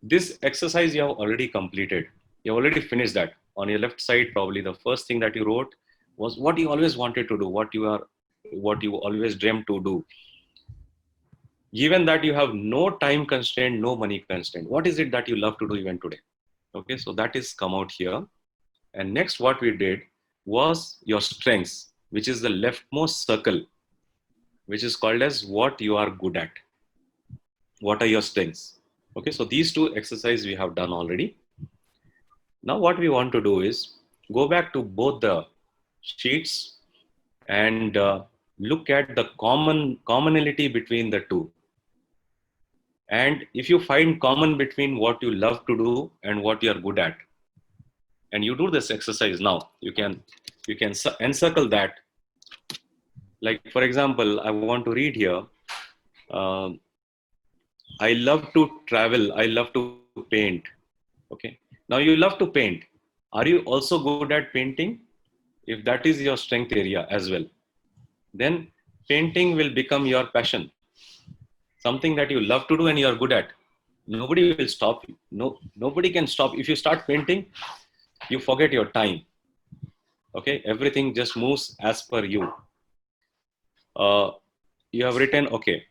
This exercise you have already completed. You already finished that. On your left side, probably the first thing that you wrote was what you always wanted to do, what you always dreamt to do. Given that you have no time constraint, no money constraint, what is it that you love to do even today? Okay, so that is come out here. And next what we did was your strengths, which is the leftmost circle, which is called as what you are good at. What are your strengths? Okay, so these two exercises we have done already. Now what we want to do is go back to both the sheets and look at the commonality between the two. And if you find common between what you love to do and what you are good at, and you do this exercise now, you can encircle that. Like for example, I want to read here. I love to travel. I love to paint. Okay. Now you love to paint. Are you also good at painting? If that is your strength area as well, then painting will become your passion. Something that you love to do and you are good at. Nobody will stop you. Nobody can stop. If you start painting, you forget your time. Okay. Everything just moves as per you. You have written, okay,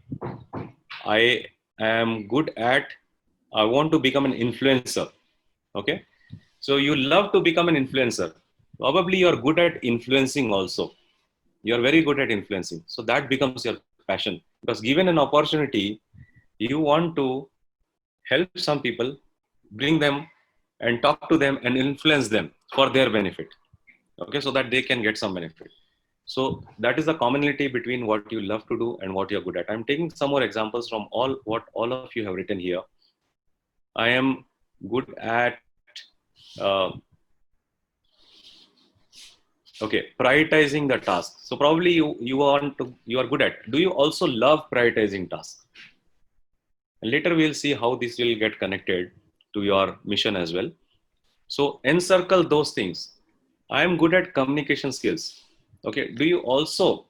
I want to become an influencer. Okay. So you love to become an influencer. Probably you're good at influencing also. You're very good at influencing. So that becomes your passion. Because given an opportunity, you want to help some people, bring them and talk to them and influence them for their benefit. Okay. So that they can get some benefit. So that is the commonality between what you love to do and what you're good at. I'm taking some more examples from what all of you have written here. I am good at prioritizing the task. So probably you are good at. Do you also love prioritizing tasks? And later we'll see how this will get connected to your mission as well. So encircle those things. I am good at communication skills. Okay. Do you also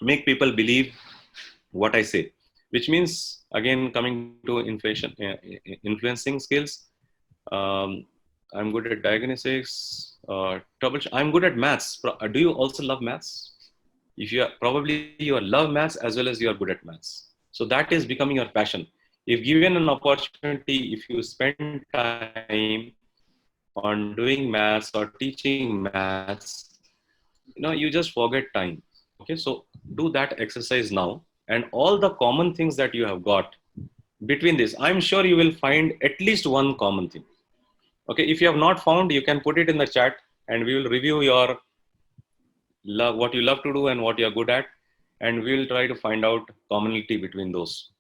make people believe what I say? Which means again coming to influencing skills. I'm good at diagnostics, I'm good at maths. Do you also love maths? If you love maths as well as you are good at maths. So that is becoming your passion. If given an opportunity, if you spend time on doing maths or teaching maths, you just forget time. Okay, so do that exercise now, and all the common things that you have got between this, I'm sure you will find at least one common thing. Okay, if you have not found, you can put it in the chat, and we will review your what you love to do and what you are good at, and we will try to find out commonality between those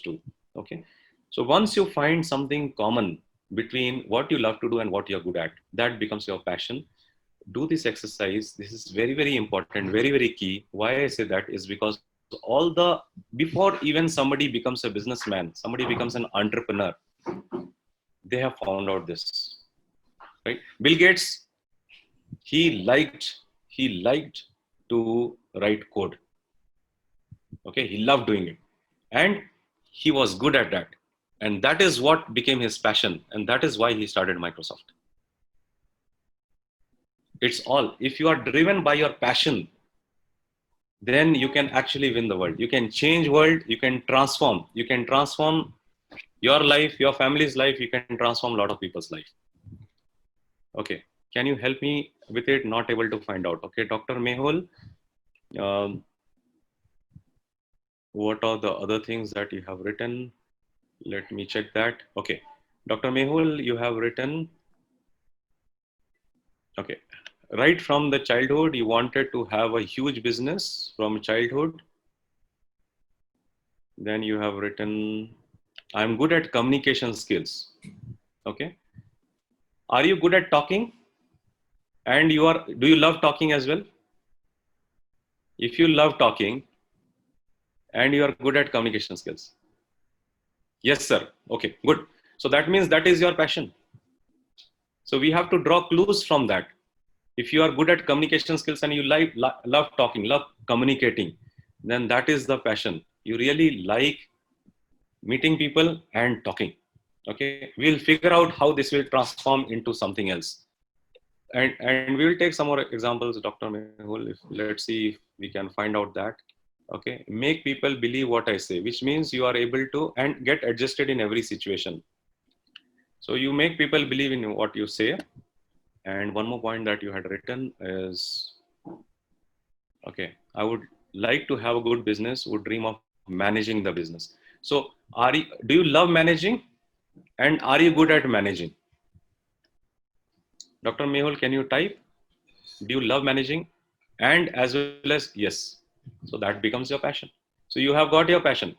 two. Okay, so once you find something common between what you love to do and what you're good at, that becomes your passion. Do this exercise. This is very, very important, very, very key. Why I say that is because before even somebody becomes a businessman, somebody becomes an entrepreneur, they have found out this, right? Bill Gates, he liked to write code. Okay, he loved doing it, and he was good at that, and that is what became his passion, and that is why he started Microsoft. It's all, if you are driven by your passion, then you can actually win the world. You can change world, you can transform your life, your family's life, you can transform a lot of people's life. Okay, can you help me with it? Not able to find out. Okay, Dr. Mehul, what are the other things that you have written? Let me check that. Okay, Dr. Mehul, you have written, okay, right from the childhood, you wanted to have a huge business from childhood. Then you have written, I'm good at communication skills. Okay. Are you good at talking? And do you love talking as well? If you love talking and you are good at communication skills. Yes, sir. Okay, good. So that means that is your passion. So we have to draw clues from that. If you are good at communication skills and you love talking, love communicating, then that is the passion. You really like meeting people and talking. Okay, we'll figure out how this will transform into something else. And we will take some more examples, Dr. Mehul. Let's see if we can find out that. Okay, make people believe what I say, which means you are able to and get adjusted in every situation. So you make people believe in what you say. And one more point that you had written is, okay, I would like to have a good business, would dream of managing the business. So do you love managing, and are you good at managing? Dr. Mehul, can you type? Do you love managing? And as well as yes. So that becomes your passion. So you have got your passion.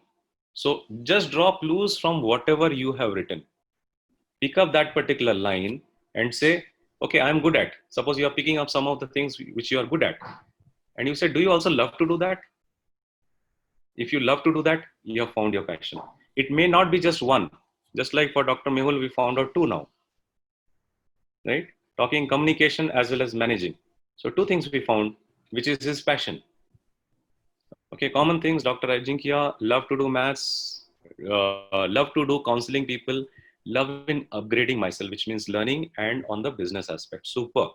So just draw clues from whatever you have written. Pick up that particular line and say, okay, I'm good at. Suppose you are picking up some of the things which you are good at. And you say, do you also love to do that? If you love to do that, you have found your passion. It may not be just one. Just like for Dr. Mehul, we found out two now. Right? Talking, communication, as well as managing. So two things we found, which is his passion. Okay, common things, Dr. Ajinkya, love to do maths, love to do counseling people, love in upgrading myself, which means learning, and on the business aspect. Super.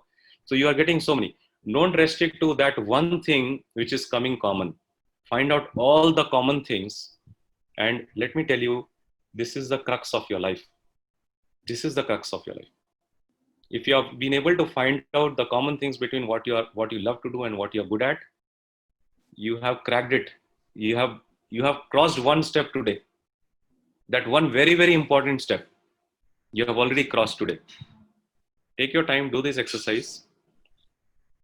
So you are getting so many. Don't restrict to that one thing which is coming common. Find out all the common things. And let me tell you, this is the crux of your life. This is the crux of your life. If you have been able to find out the common things between what you love to do and what you're good at, you have cracked it. You have crossed one step today. That one very, very important step you have already crossed today. Take your time, do this exercise.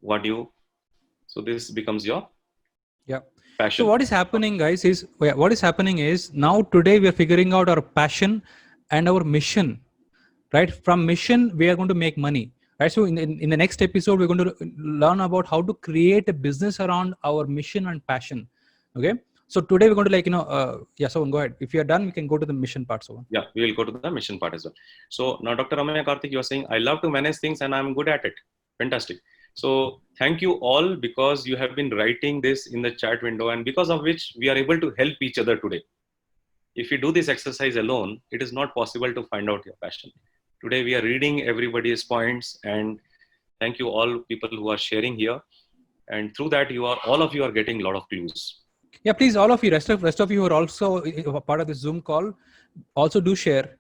So this becomes your passion. So what is happening, guys, is now today we are figuring out our passion and our mission, right? From mission, we are going to make money, right? So in the next episode, we're going to learn about how to create a business around our mission and passion. Okay. So today we're going to so go ahead. If you're done, we can go to the mission part. So yeah, we will go to the mission part as well. So now Dr. Ramaya Karthik, you are saying, I love to manage things and I'm good at it. Fantastic. So thank you all, because you have been writing this in the chat window, and because of which we are able to help each other today. If you do this exercise alone, it is not possible to find out your passion. Today we are reading everybody's points, and thank you all people who are sharing here. And through that, all of you are getting a lot of clues. Yeah, please, all of you, rest of you who are also part of the Zoom call, also do share.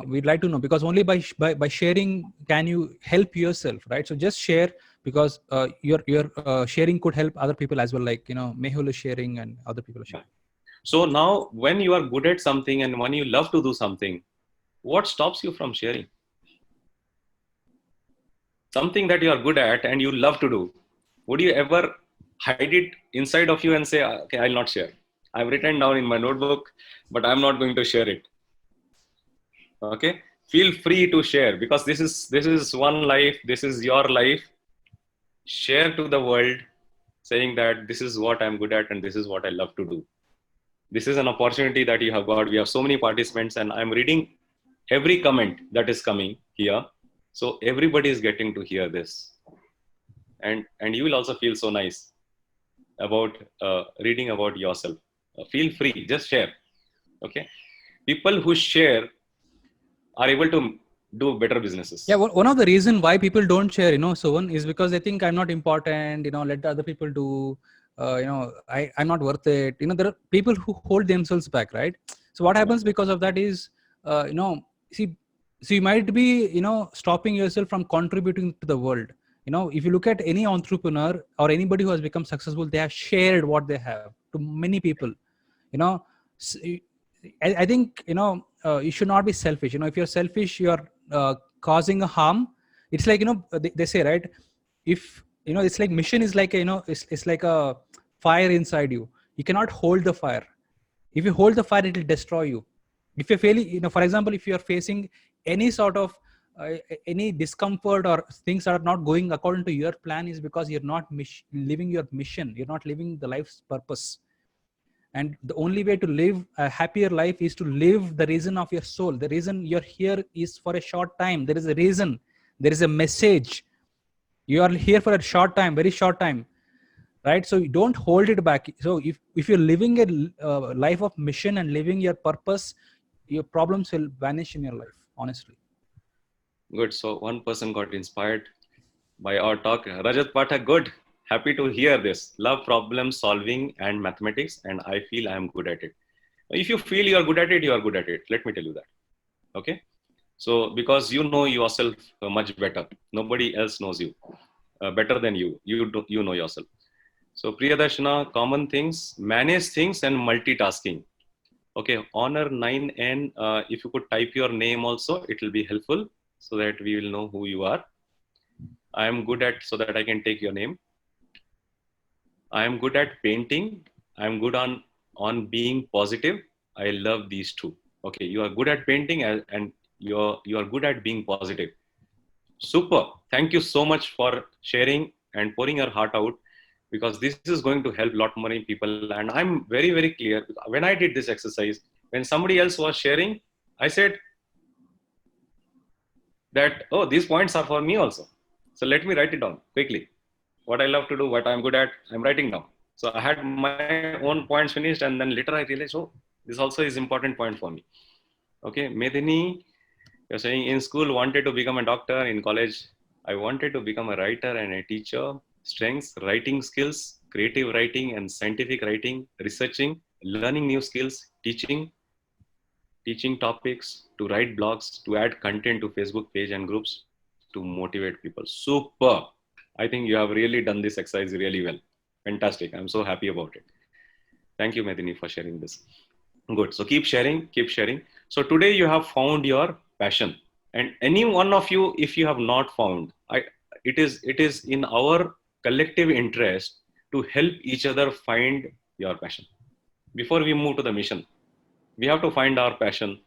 We'd like to know, because only by sharing can you help yourself, right? So just share, because your sharing could help other people as well. Like Mehul is sharing and other people are sharing. So now, when you are good at something and when you love to do something, what stops you from sharing? Something that you are good at and you love to do, would you ever hide it inside of you and say, okay, I'll not share? I've written down in my notebook, but I'm not going to share it. Okay, feel free to share, because this is one life. This is your life. Share to the world, saying that this is what I'm good at and this is what I love to do. This is an opportunity that you have got. We have so many participants, and I'm reading every comment that is coming here. So everybody is getting to hear this, and you will also feel so nice about reading about yourself. Feel free, just share. Okay, people who share are able to do better businesses. Yeah, one of the reason why people don't share, Sohan, is because they think I'm not important. Let the other people do. I'm not worth it. There are people who hold themselves back, right? So what happens because of that is, see, so you might be, stopping yourself from contributing to the world. If you look at any entrepreneur or anybody who has become successful, they have shared what they have to many people. I think you should not be selfish. If you're selfish, you're causing a harm. It's like they say, right? If it's like mission is like it's like a fire inside you. You cannot hold the fire. If you hold the fire, it will destroy you. If you're failing, for example, if you're facing any sort of any discomfort or things are not going according to your plan, is because you're not living your mission. You're not living the life's purpose. And the only way to live a happier life is to live the reason of your soul. The reason you're here is for a short time. There is a reason. There is a message. You are here for a short time, very short time, right? So you don't hold it back. So if you're living a life of mission and living your purpose, your problems will vanish in your life, honestly. Good. So one person got inspired by our talk. Rajat Pathak, good. Happy to hear this. Love problem solving and mathematics, and I feel I am good at it. If you feel you are good at it, you are good at it. Let me tell you that. Okay. So because you know yourself much better, nobody else knows you better than you. You know yourself. So Priyadarshana, common things, manage things and multitasking. Okay. Honor 9N. If you could type your name also, it will be helpful so that we will know who you are. I am good at, so that I can take your name. I am good at painting. I am good on being positive. I love these two. Okay, you are good at painting and you are good at being positive. Super. Thank you so much for sharing and pouring your heart out, because this is going to help a lot more people. And I'm very, very clear. When I did this exercise, when somebody else was sharing, I said that, oh, these points are for me also. So let me write it down quickly. What I love to do, what I'm good at, I'm writing down. So I had my own points finished, and then later I realized, oh, this also is important point for me. Okay, Medini, you're saying in school wanted to become a doctor, in college I wanted to become a writer and a teacher. Strengths, writing skills, creative writing and scientific writing, researching, learning new skills, teaching topics, to write blogs, to add content to Facebook page and groups, to motivate people. Super. I think you have really done this exercise really well. Fantastic. I'm so happy about it. Thank you, Medini, for sharing this. Good. So keep sharing, keep sharing. So today you have found your passion. And any one of you, if you have not found, it is in our collective interest to help each other find your passion. Before we move to the mission, we have to find our passion.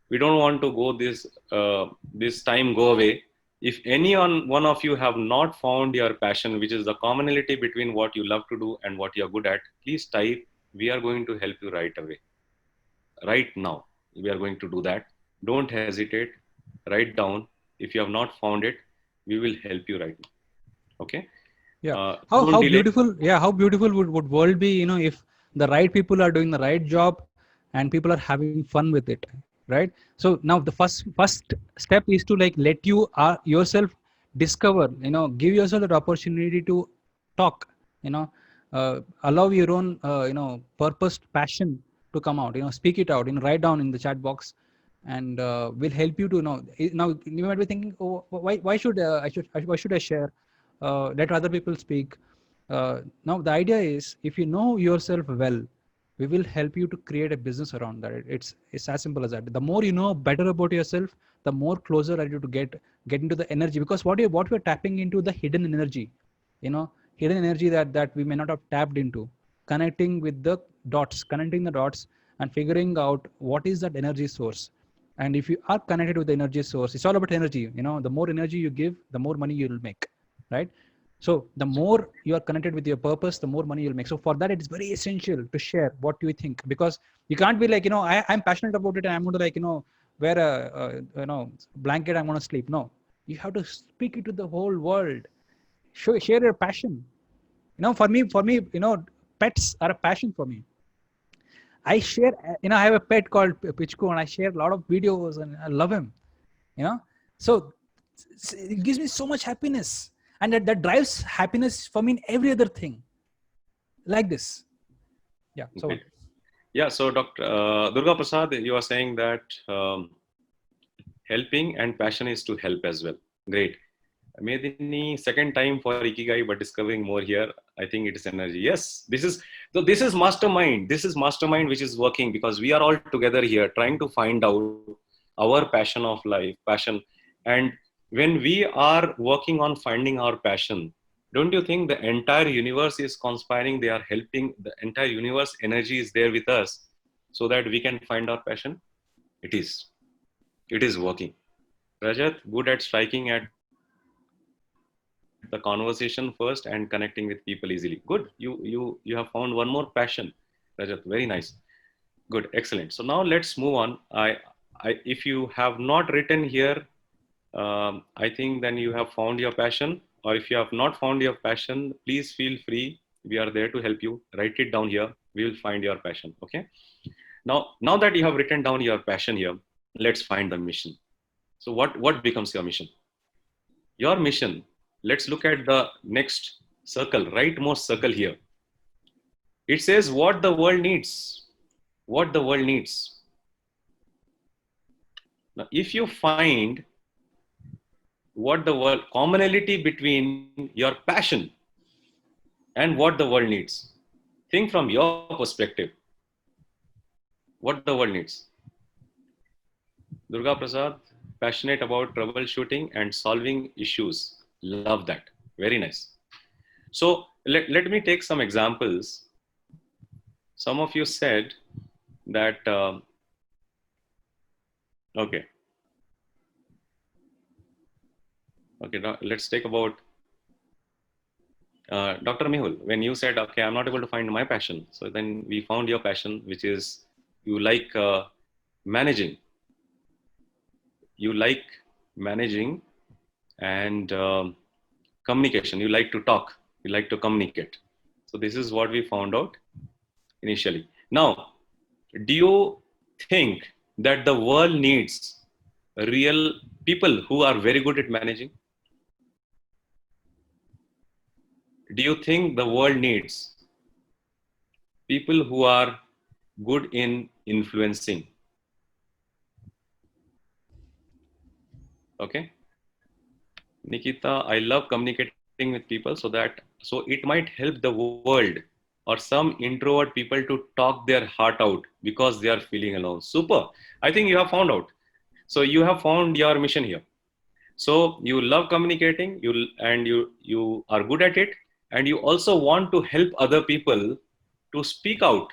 We don't want to go this time go away. If any one of you have not found your passion, which is the commonality between what you love to do and what you're good at, please type. We are going to help you right away. Right now, we are going to do that. Don't hesitate. Write down. If you have not found it, we will help you right now. Okay? Yeah. How beautiful? Yeah. How beautiful would world be? If the right people are doing the right job, and people are having fun with it, right? So now the first step is to like let you yourself discover. Give yourself that opportunity to talk. Allow your own purpose, passion to come out. Speak it out. Write down in the chat box, and we'll help you to know. Now you might be thinking, oh, why should I share? Let other people speak. Now the idea is, if you know yourself well, we will help you to create a business around that. It's as simple as that. The more you know better about yourself, the more closer are you to get into the energy. Because what we're tapping into, the hidden energy, hidden energy that we may not have tapped into. Connecting the dots and figuring out what is that energy source. And if you are connected with the energy source, it's all about energy. The more energy you give, the more money you'll make, right? So the more you are connected with your purpose, the more money you'll make. So for that, it is very essential to share what you think, because you can't be like, I'm passionate about it and I'm going to wear a blanket, I'm going to sleep. No, you have to speak it to the whole world. Share your passion. For me, pets are a passion for me. I share, I have a pet called Pichku, and I share a lot of videos, and I love him. So it gives me so much happiness, and that drives happiness for me in every other thing. Like this. Yeah. So. Okay. Yeah. So Dr. Durga Prasad, you are saying that helping and passion is to help as well. Great. Medini, second time for Ikigai, but discovering more here. I think it is energy. Yes, this is mastermind. This is mastermind which is working, because we are all together here trying to find out our passion of life, And when we are working on finding our passion, don't you think the entire universe is conspiring? They are helping. The entire universe energy is there with us so that we can find our passion. It is working. Rajat, good at striking at the conversation first and connecting with people easily. Good. You have found one more passion, Rajat. Very nice. Good. Excellent. So now let's move on. If you have not written here, I think then you have found your passion. Or if you have not found your passion, please feel free. We are there to help you. Write it down here. We will find your passion. Okay. Now that you have written down your passion here, let's find the mission. So what becomes your mission? Your mission. Let's look at the next circle, rightmost circle here. It says what the world needs. What the world needs. Now, if you find what the world, commonality between your passion and what the world needs, think from your perspective. What the world needs. Durga Prasad, passionate about troubleshooting and solving issues. Love that. Very nice. So let me take some examples. Some of you said that, okay, let's take about Dr. Mehul. When you said, okay, I'm not able to find my passion. So then we found your passion, which is you like managing. You like managing and communication. You like to talk. You like to communicate. So this is what we found out initially. Now, do you think that the world needs real people who are very good at managing? Do you think the world needs people who are good in influencing? Okay. Nikita, I love communicating with people so it might help the world or some introvert people to talk their heart out because they are feeling alone. Super. I think you have found out. So you have found your mission here. So you love communicating, you are good at it, and you also want to help other people to speak out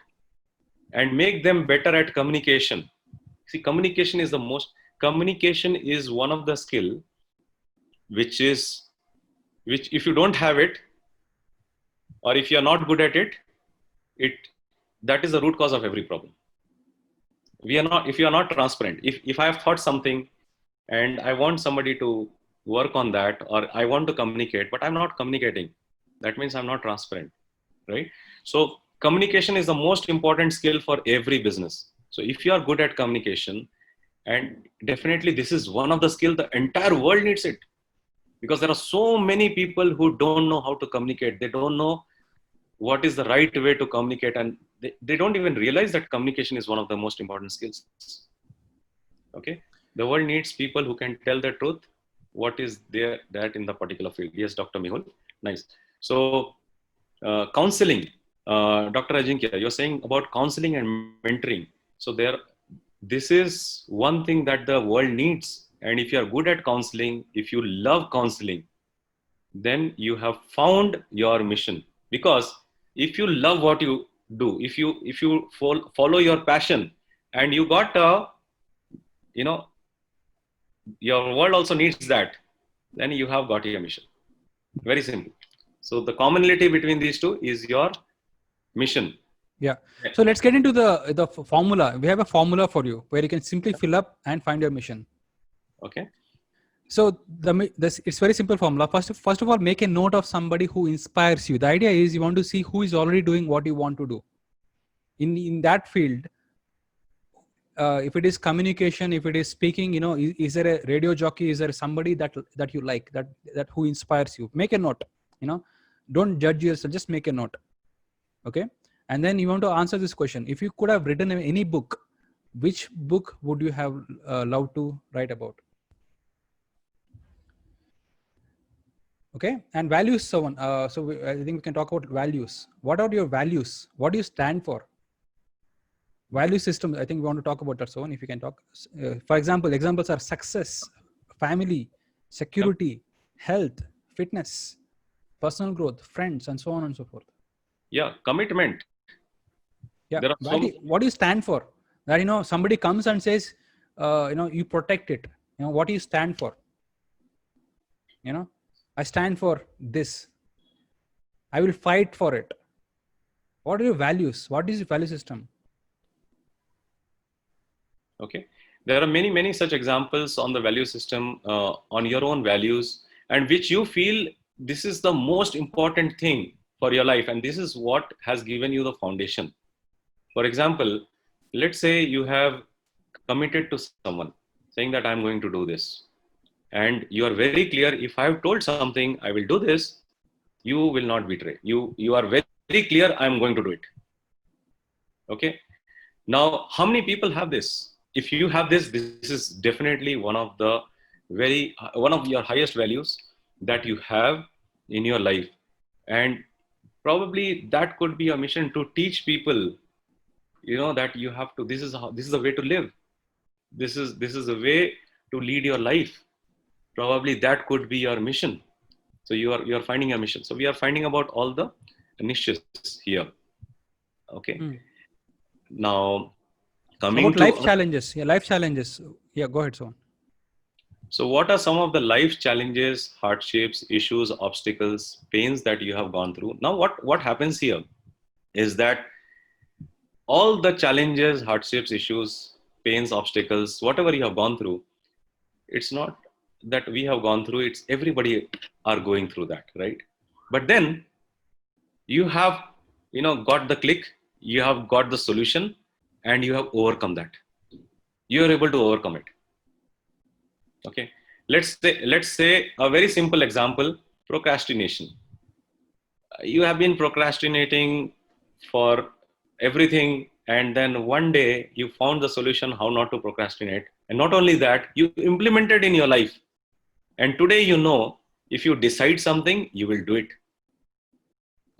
and make them better at communication. See, communication is one of the skill which if you don't have it, or if you are not good at it, that is the root cause of every problem. If you are not transparent, if I have thought something and I want somebody to work on that, or I want to communicate, but I'm not communicating, that means I'm not transparent, right? So communication is the most important skill for every business. So if you are good at communication, and definitely this is one of the skills, the entire world needs it, because there are so many people who don't know how to communicate. They don't know what is the right way to communicate, and they don't even realize that communication is one of the most important skills. Okay, the world needs people who can tell the truth, what is there that in the particular field. Yes, Dr. Mehul, nice. So counseling, Dr. Ajinkya, you're saying about counseling and mentoring. So this is one thing that the world needs. And if you are good at counseling, if you love counseling, then you have found your mission. Because if you love what you do, if you follow your passion, and you got your world also needs that, then you have got your mission. Very simple. So the commonality between these two is your mission. Yeah. So let's get into the formula. We have a formula for you where you can simply fill up and find your mission. Okay. So it's very simple formula. First of all, make a note of somebody who inspires you. The idea is you want to see who is already doing what you want to do. In that field, if it is communication, if it is speaking, is there a radio jockey? Is there somebody that you like, that who inspires you? Make a note. Don't judge yourself. Just make a note. Okay. And then you want to answer this question. If you could have written any book, which book would you have loved to write about? Okay. And values, so on. I think we can talk about values. What are your values? What do you stand for? Value system, I think we want to talk about that, so on. If you can talk. For example, examples are success, family, security, health, fitness, personal growth, friends, and so on and so forth. Yeah. Commitment. Yeah. What do you stand for? That, somebody comes and says, you protect it. What do you stand for? I stand for this. I will fight for it. What are your values? What is your value system? Okay. There are many such examples on the value system, on your own values, and which you feel this is the most important thing for your life. And this is what has given you the foundation. For example, let's say you have committed to someone saying that I'm going to do this. And you are very clear, if I have told something, I will do this, you will not betray. You are very clear, I'm going to do it. Okay. Now, how many people have this? If you have this is definitely one of your highest values that you have in your life. And probably that could be a mission to teach people, that you have to, this is the way to live. This is a way to lead your life. Probably that could be your mission. So you are finding a mission. So we are finding about all the niches here. Okay. Now, coming about to life challenges. Yeah, life challenges. Yeah, go ahead, so. So what are some of the life challenges, hardships, issues, obstacles, pains that you have gone through? Now, what happens here is that all the challenges, hardships, issues, pains, obstacles, whatever you have gone through, it's not that we have gone through, it's everybody are going through that, right? But then you have, got the click, you have got the solution, and you have overcome that. You are able to overcome it. Okay. Let's say a very simple example, procrastination. You have been procrastinating for everything, and then one day you found the solution how not to procrastinate. And not only that, you implemented in your life. And today, if you decide something, you will do it.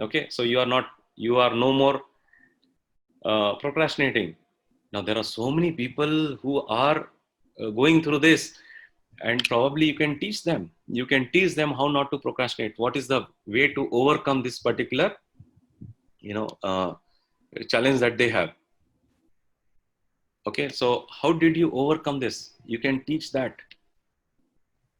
Okay. So you are no more procrastinating. Now, there are so many people who are going through this, and probably you can teach them. You can teach them how not to procrastinate. What is the way to overcome this particular, challenge that they have? Okay, so how did you overcome this? You can teach that.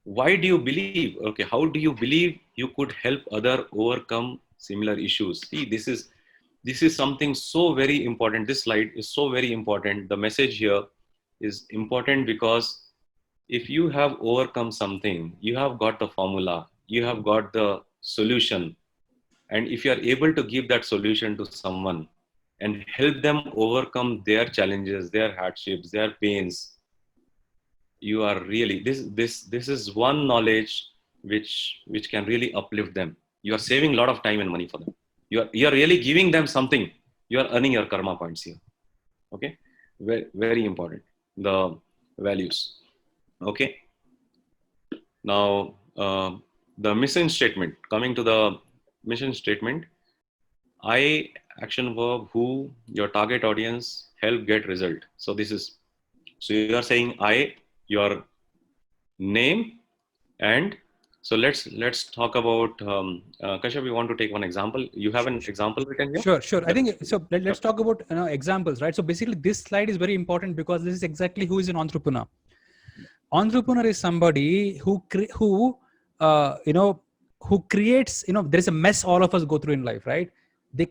Why do you believe? Okay, how do you believe you could help other overcome similar issues? See, this is something so very important. This slide is so very important. The message here is important because if you have overcome something, you have got the formula, you have got the solution. And if you are able to give that solution to someone and help them overcome their challenges, their hardships, their pains, you are really, this is one knowledge which can really uplift them. You are saving a lot of time and money for them. You're really giving them something. You are earning your karma points here. Okay, very, very important. The values. Okay. Now, the mission statement. Coming to the mission statement, I, action verb, who, your target audience, help, get, result. So this is, so you are saying I, your name, and so let's talk about Kashyap, we want to take one example. You have an example written here? Sure. I think so. Let's talk about examples, right? So basically, this slide is very important because this is exactly who is an entrepreneur. Entrepreneur is somebody who creates. There is a mess all of us go through in life, right? They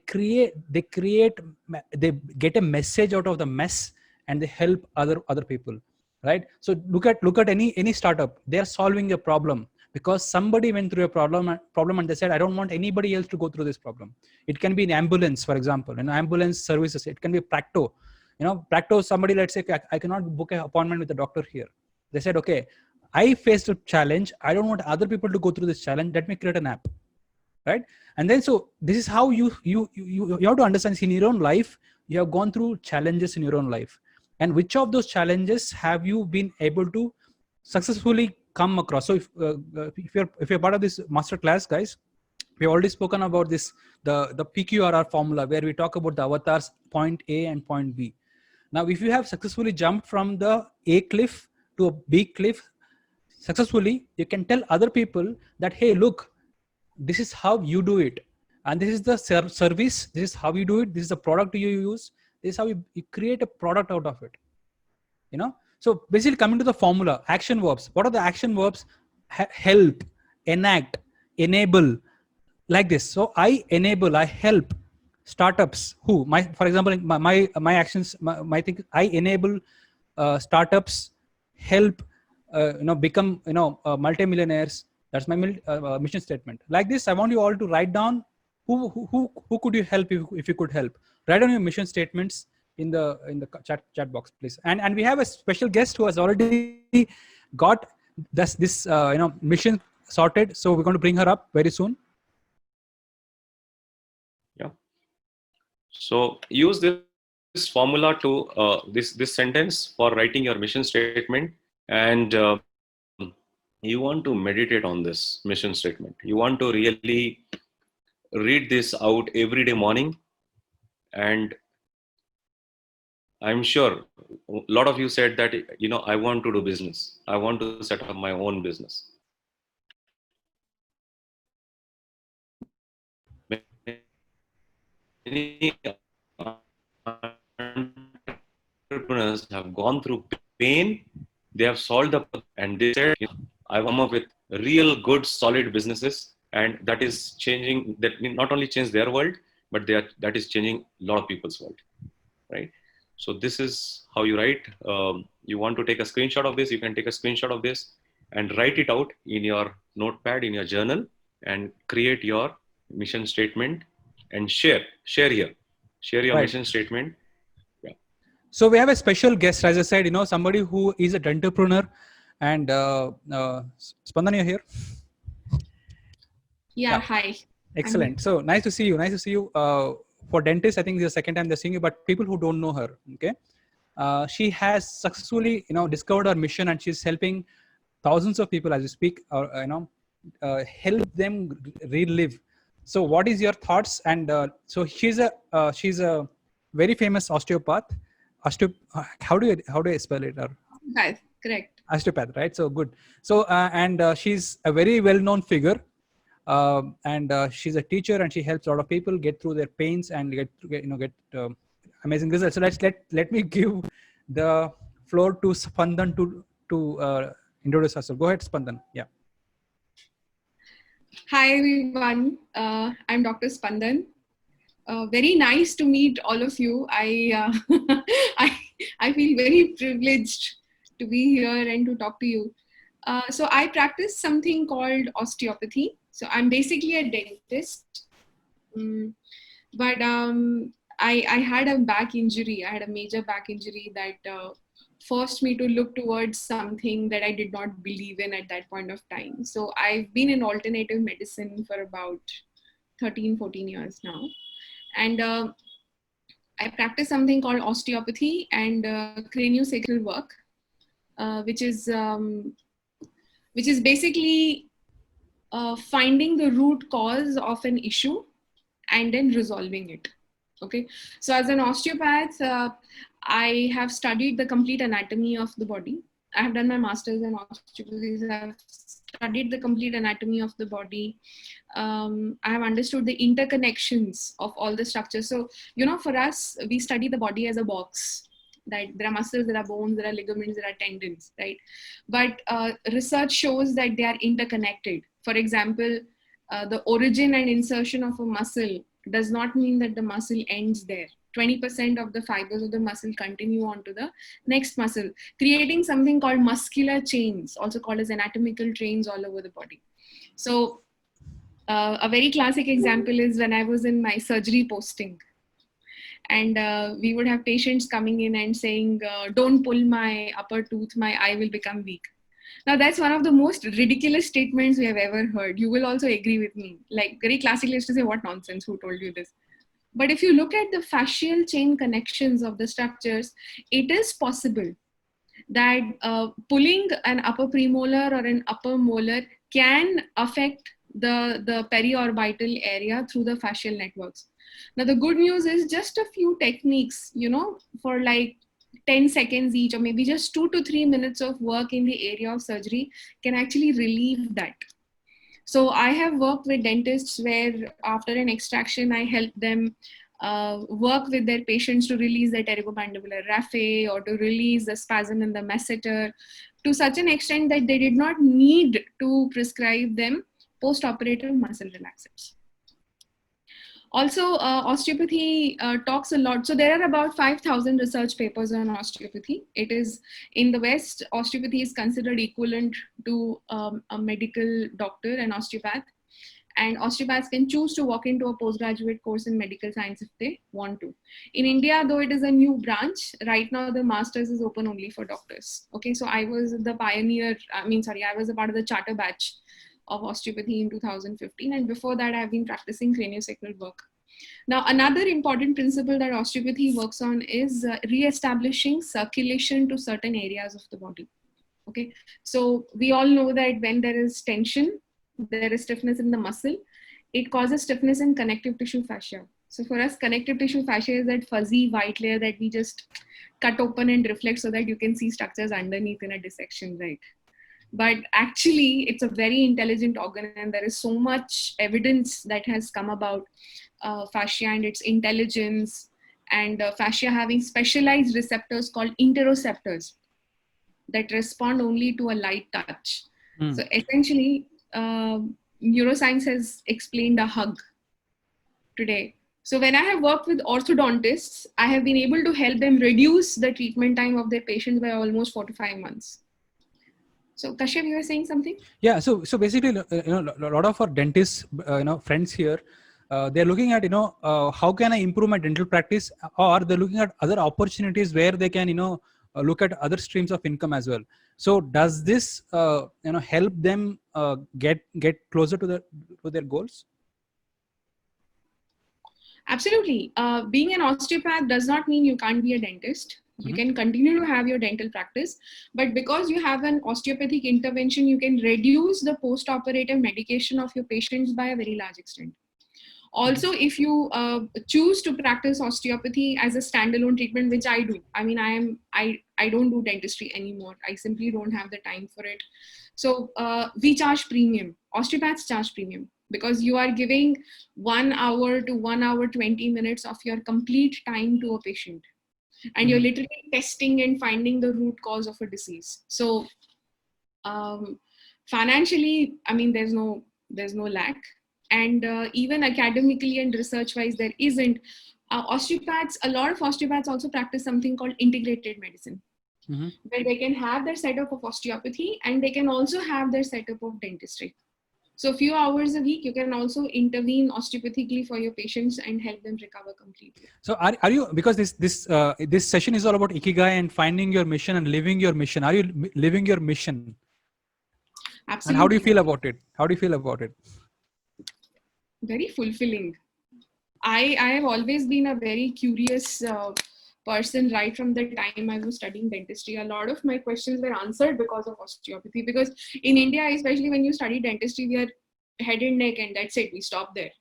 get a message out of the mess, and they help other people, right? So look at any startup. They are solving a problem because somebody went through a problem and they said, I don't want anybody else to go through this problem. It can be an ambulance, for example, ambulance services. It can be Practo. Practo, somebody, let's say, I cannot book an appointment with a doctor here. They said, okay, I faced a challenge. I don't want other people to go through this challenge. Let me create an app, right? And then, so this is how you have to understand, in your own life, you have gone through challenges in your own life. And which of those challenges have you been able to successfully come across? So if you're part of this master class, guys, we've already spoken about this, the PQRR formula, where we talk about the avatars, point A and point B. Now, if you have successfully jumped from the A cliff to a B cliff successfully, you can tell other people that, hey, look, this is how you do it. And this is the service. This is how you do it. This is the product you use. This is how you create a product out of it. So basically, coming to the formula, action verbs. What are the action verbs? Help, enact, enable, like this. So I enable, I help startups. For example, my actions, my thing, I enable startups, help become multimillionaires. That's my mission statement. Like this, I want you all to write down who could you help if you could help. Write down your mission statements in the chat box, please. And we have a special guest who has already got this mission sorted. So we're going to bring her up very soon. Yeah. So use this formula to this sentence for writing your mission statement, and you want to meditate on this mission statement. You want to really read this out every day morning, and I'm sure a lot of you said that, I want to do business. I want to set up my own business. Many entrepreneurs have gone through pain. They have solved the problem, and they said, I come up with real good, solid businesses, and that is changing. That not only change their world, but that is changing a lot of people's world, right? So this is how you write. You want to take a screenshot of this, you can take a screenshot of this and write it out in your notepad, in your journal, and create your mission statement and share your right. Mission statement. Yeah. So we have a special guest, as I said, somebody who is an entrepreneur, and Spandan, you're here? Yeah, hi. Excellent. So nice to see you. For dentists, I think this is the second time they're seeing you, but people who don't know her, okay? She has successfully, discovered her mission, and she's helping thousands of people as we speak, help them relive. So what is your thoughts? And so she's a very famous osteopath. How do you spell it? Yes, correct. Osteopath, right? So good. So and she's a very well-known figure. And she's a teacher, and she helps a lot of people get through their pains and get amazing results. So let me give the floor to Spandan to introduce herself. Go ahead, Spandan. Yeah. Hi everyone. I'm Dr. Spandan. Very nice to meet all of you. I feel very privileged to be here and to talk to you. So I practice something called osteopathy. So I'm basically a dentist, but I had a back injury. I had a major back injury that forced me to look towards something that I did not believe in at that point of time. So I've been in alternative medicine for about 13, 14 years now. And I practice something called osteopathy and craniosacral work, which is basically finding the root cause of an issue and then resolving it. Okay, so as an osteopath, I have studied the complete anatomy of the body. I have done my master's in osteopathy. I have studied the complete anatomy of the body. I have understood the interconnections of all the structures. So, for us, we study the body as a box. That there are muscles, there are bones, there are ligaments, there are tendons, right? But research shows that they are interconnected. For example, the origin and insertion of a muscle does not mean that the muscle ends there. 20% of the fibers of the muscle continue on to the next muscle, creating something called muscular chains, also called as anatomical trains all over the body. So a very classic example is when I was in my surgery posting. And we would have patients coming in and saying, don't pull my upper tooth, my eye will become weak. Now, that's one of the most ridiculous statements we have ever heard. You will also agree with me. Like, very classically used to say, what nonsense, who told you this? But if you look at the fascial chain connections of the structures, it is possible that pulling an upper premolar or an upper molar can affect the periorbital area through the fascial networks. Now, the good news is just a few techniques, for like 10 seconds each, or maybe just 2 to 3 minutes of work in the area of surgery can actually relieve that. So I have worked with dentists where after an extraction, I help them work with their patients to release the pterygomandibular raphe or to release the spasm in the masseter to such an extent that they did not need to prescribe them post-operative muscle relaxants. Also, osteopathy talks a lot. So there are about 5,000 research papers on osteopathy. It is in the West, osteopathy is considered equivalent to a medical doctor, an osteopath. And osteopaths can choose to walk into a postgraduate course in medical science if they want to. In India, though it is a new branch, right now the master's is open only for doctors. Okay, so I was the pioneer, I was a part of the charter batch of osteopathy in 2015, and before that I've been practicing craniosacral work. Now, another important principle that osteopathy works on is re-establishing circulation to certain areas of the body. Okay, so we all know that when there is tension, there is stiffness in the muscle, it causes stiffness in connective tissue fascia. So for us, connective tissue fascia is that fuzzy white layer that we just cut open and reflect so that you can see structures underneath in a dissection, right? But actually, it's a very intelligent organ, and there is so much evidence that has come about fascia and its intelligence, and fascia having specialized receptors called interoceptors that respond only to a light touch. So essentially, neuroscience has explained a hug today. So when I have worked with orthodontists, I have been able to help them reduce the treatment time of their patients by almost 4 to 5 months. So Kashyap, you were saying something? Yeah. So basically, a lot of our dentists, friends here, they're looking at, how can I improve my dental practice, or they're looking at other opportunities where they can, look at other streams of income as well. So does this, help them get closer to their goals? Absolutely. Being an osteopath does not mean you can't be a dentist. You can continue to have your dental practice, but because you have an osteopathic intervention, you can reduce the post-operative medication of your patients by a very large extent. Also, if you choose to practice osteopathy as a standalone treatment, which I do, I don't do dentistry anymore. I simply don't have the time for it. So we charge premium. Osteopaths charge premium because you are giving 1 hour to 1 hour 20 minutes of your complete time to a patient. And you're literally testing and finding the root cause of a disease. So financially, there's no lack. And even academically and research-wise, there isn't. A lot of osteopaths also practice something called integrated medicine, where they can have their setup of osteopathy and they can also have their setup of dentistry. So a few hours a week, you can also intervene osteopathically for your patients and help them recover completely. So are you, because this session is all about Ikigai and finding your mission and living your mission. Are you living your mission? Absolutely. And how do you feel about it? very fulfilling. I have always been a very curious person right from the time I was studying dentistry. A lot of my questions were answered because of osteopathy. Because in India, especially when you study dentistry, we are head and neck, and that's it. We stop there.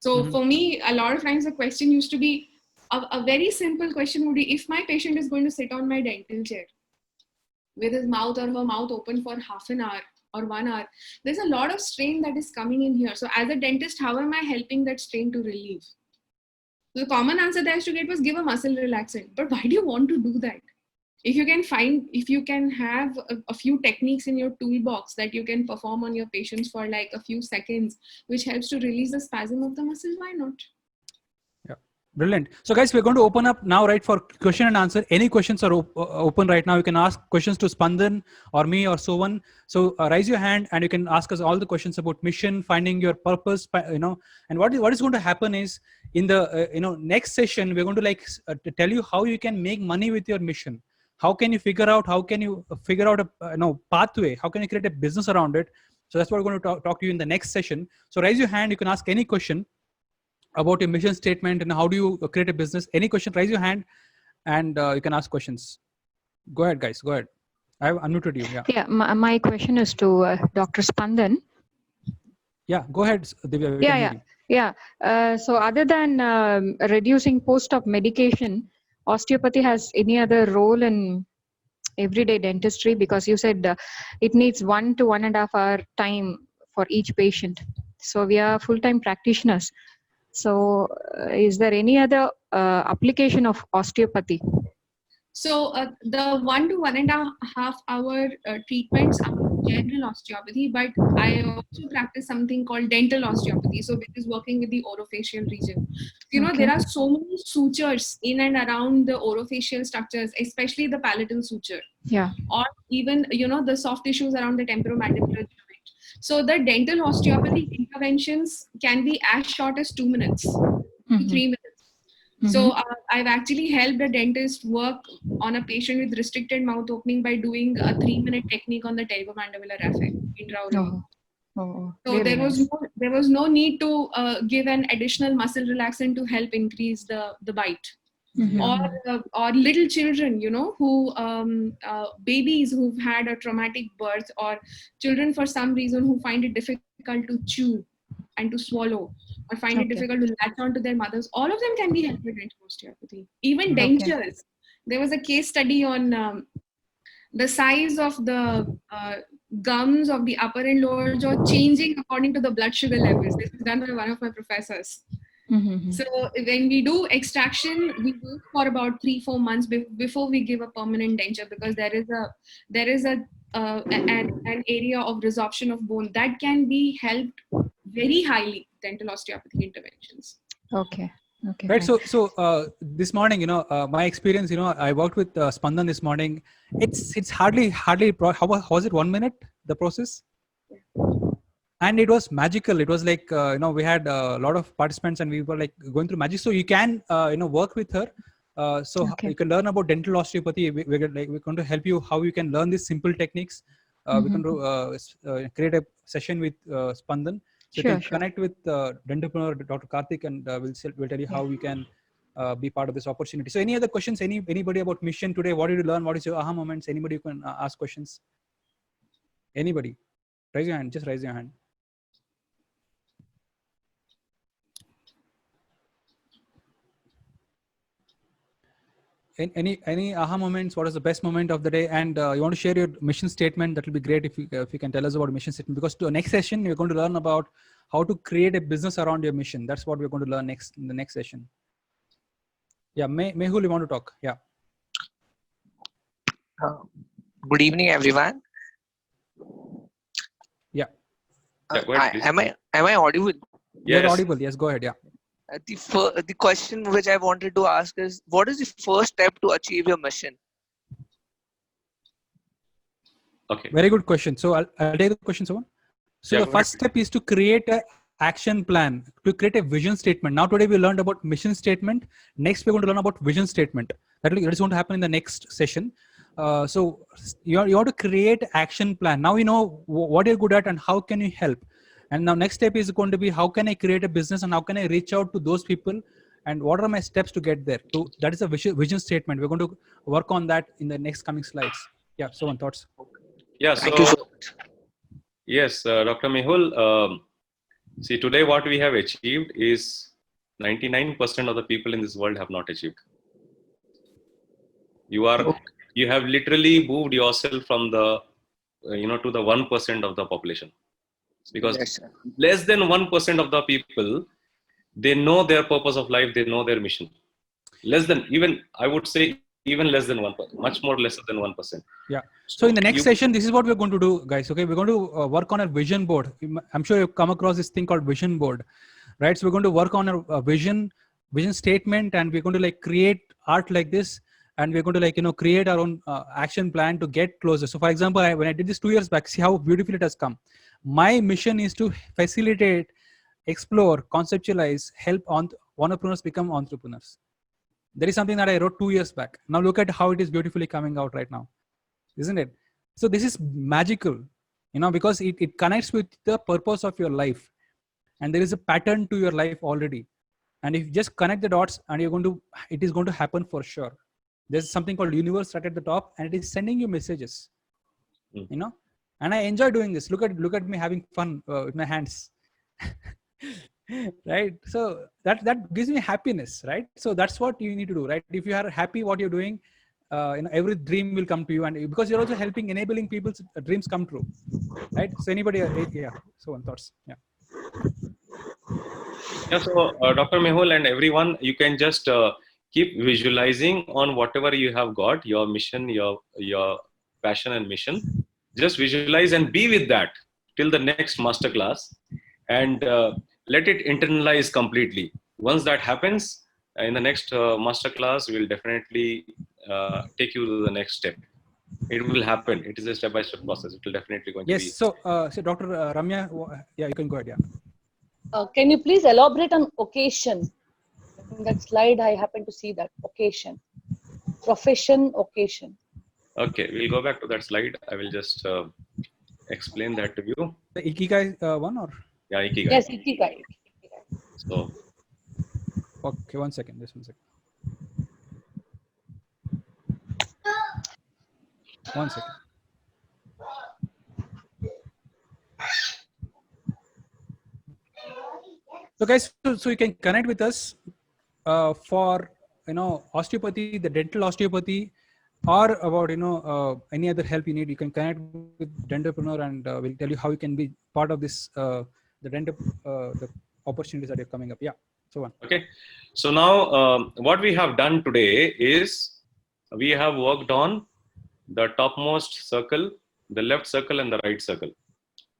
So for me, a lot of times the question used to be a very simple question would be, if my patient is going to sit on my dental chair with his mouth or her mouth open for half an hour or 1 hour, there's a lot of strain that is coming in here. So as a dentist, how am I helping that strain to relieve? The common answer that I used to get was give a muscle relaxant. But why do you want to do that? If you can have a few techniques in your toolbox that you can perform on your patients for like a few seconds, which helps to release the spasm of the muscle, why not? Yeah, brilliant. So guys, we're going to open up now, right, for question and answer. Any questions are open right now. You can ask questions to Spandan or me or Sovan. So raise your hand and you can ask us all the questions about mission, finding your purpose, and what is going to happen is in the, next session, we're going to tell you how you can make money with your mission. How can you figure out a pathway? How can you create a business around it? So that's what we're going to talk to you in the next session. So raise your hand. You can ask any question about your mission statement and how do you create a business. Any question, raise your hand and you can ask questions. Go ahead, guys. Go ahead. I've unmuted you. Yeah. Yeah, my question is to Dr. Spandan. Yeah, go ahead, Divya. So other than reducing post-op medication, osteopathy has any other role in everyday dentistry? Because you said it needs 1 to 1.5 hour time for each patient. So we are full-time practitioners. So is there any other application of osteopathy? So the 1 to 1.5 hour treatments are general osteopathy, but I also practice something called dental osteopathy. So which is working with the orofacial region. There are so many sutures in and around the orofacial structures, especially the palatal suture. Yeah. Or even, the soft tissues around the temporomandibular joint. So the dental osteopathy interventions can be as short as 2 minutes to 3 minutes. So I've actually helped a dentist work on a patient with restricted mouth opening by doing a 3-minute technique on the temporomandibular raphe intraorally. So really there was no need to give an additional muscle relaxant to help increase the bite. Or little children, who babies who've had a traumatic birth, or children for some reason who find it difficult to chew and to swallow, or find it difficult to latch on to their mothers. All of them can be helped with dental osteopathy. Even dentures. There was a case study on the size of the gums of the upper and lower jaw changing according to the blood sugar levels. This is done by one of my professors. So when we do extraction, we wait for about 3-4 months before we give a permanent denture, because there is an area of resorption of bone that can be helped very highly dental osteopathy interventions. Okay. Right. So this morning, my experience, I worked with Spandan this morning. It's hardly. How was it? 1 minute, the process? And it was magical. It was like, we had a lot of participants and we were like going through magic. So you can, work with her. You can learn about dental osteopathy. We're going to help you how you can learn these simple techniques. We're going to create a session with Spandan. So you can connect with Dentapreneur, Dr. Karthik, and we'll tell you how you can be part of this opportunity. So any other questions? Anybody about mission today? What did you learn? What is your aha moments? Anybody who can ask questions? Anybody? Raise your hand. Just raise your hand. Any aha moments? What is the best moment of the day? And you want to share your mission statement? That will be great if you can tell us about mission statement. Because to the next session, we're going to learn about how to create a business around your mission. That's what we're going to learn in the next session. Yeah, Mehul, you want to talk? Yeah. Good evening, everyone. Yeah. Go ahead, am I audible? Yes. You're audible. Yes, go ahead. Yeah. The question which I wanted to ask is, what is the first step to achieve your mission? Okay. Very good question. So I'll take the question, someone. So the first step is to create an action plan, to create a vision statement. Now today we learned about mission statement. Next we're going to learn about vision statement. That is going to happen in the next session. So you want to create action plan. Now you know what you're good at and how can you help. And now next step is going to be, how can I create a business and how can I reach out to those people and what are my steps to get there? That is a vision statement. We're going to work on that in the next coming slides. Yeah. So on thoughts. Yeah. Thank you So so much. yes, Dr. Mehul, see, today what we have achieved is 99% of the people in this world have not achieved. You have literally moved yourself from the, to the 1% of the population, because Yes, sir. less than 1% of the people, they know their purpose of life, they know their mission. Less than, even I would say, even less than 1%, much more lesser than 1%. Yeah. So in the next session, this is what we're going to do, guys. Okay, we're going to work on a vision board. I'm sure you've come across this thing called vision board, right? So we're going to work on a vision statement, and we're going to like create art like this, and we're going to like create our own action plan to get closer. So for example, when I did this 2 years back, see how beautiful it has come. My mission is to facilitate, explore, conceptualize, help entrepreneurs become entrepreneurs. That is something that I wrote 2 years back. Now look at how it is beautifully coming out right now, isn't it? So this is magical, because it connects with the purpose of your life, and there is a pattern to your life already. And if you just connect the dots, and it is going to happen for sure. There's something called universe right at the top, and it is sending you messages, and I enjoy doing this. Look at me having fun with my hands. Right? So that gives me happiness, right? So that's what you need to do, right? If you are happy what you're doing, every dream will come to you, and because you're also enabling people's dreams come true, right? So anybody, yeah. So on thoughts, yeah. Yeah. So Dr. Mehul and everyone, you can just keep visualizing on whatever you have got, your mission, your passion and mission. Just visualize and be with that till the next masterclass, and let it internalize completely. Once that happens, in the next masterclass, we'll definitely take you to the next step. It will happen. It is a step-by-step process. It will definitely going to be. Yes. So Dr. Ramya, yeah, you can go ahead. Yeah. Can you please elaborate on occasion? In that slide, I happen to see that occasion, profession, occasion. Okay, we'll go back to that slide. I will just explain that to you. The Ikigai one, or? Yeah, Ikigai. Yes, Ikigai. So, okay, 1 second. Just 1 second. 1 second. So guys, so you can connect with us for osteopathy, the dental osteopathy, or about any other help you need. You can connect with Dentapreneur, and we'll tell you how you can be part of this the opportunities that are coming up. Yeah. So on. Okay. So now what we have done today is we have worked on the topmost circle, the left circle, and the right circle,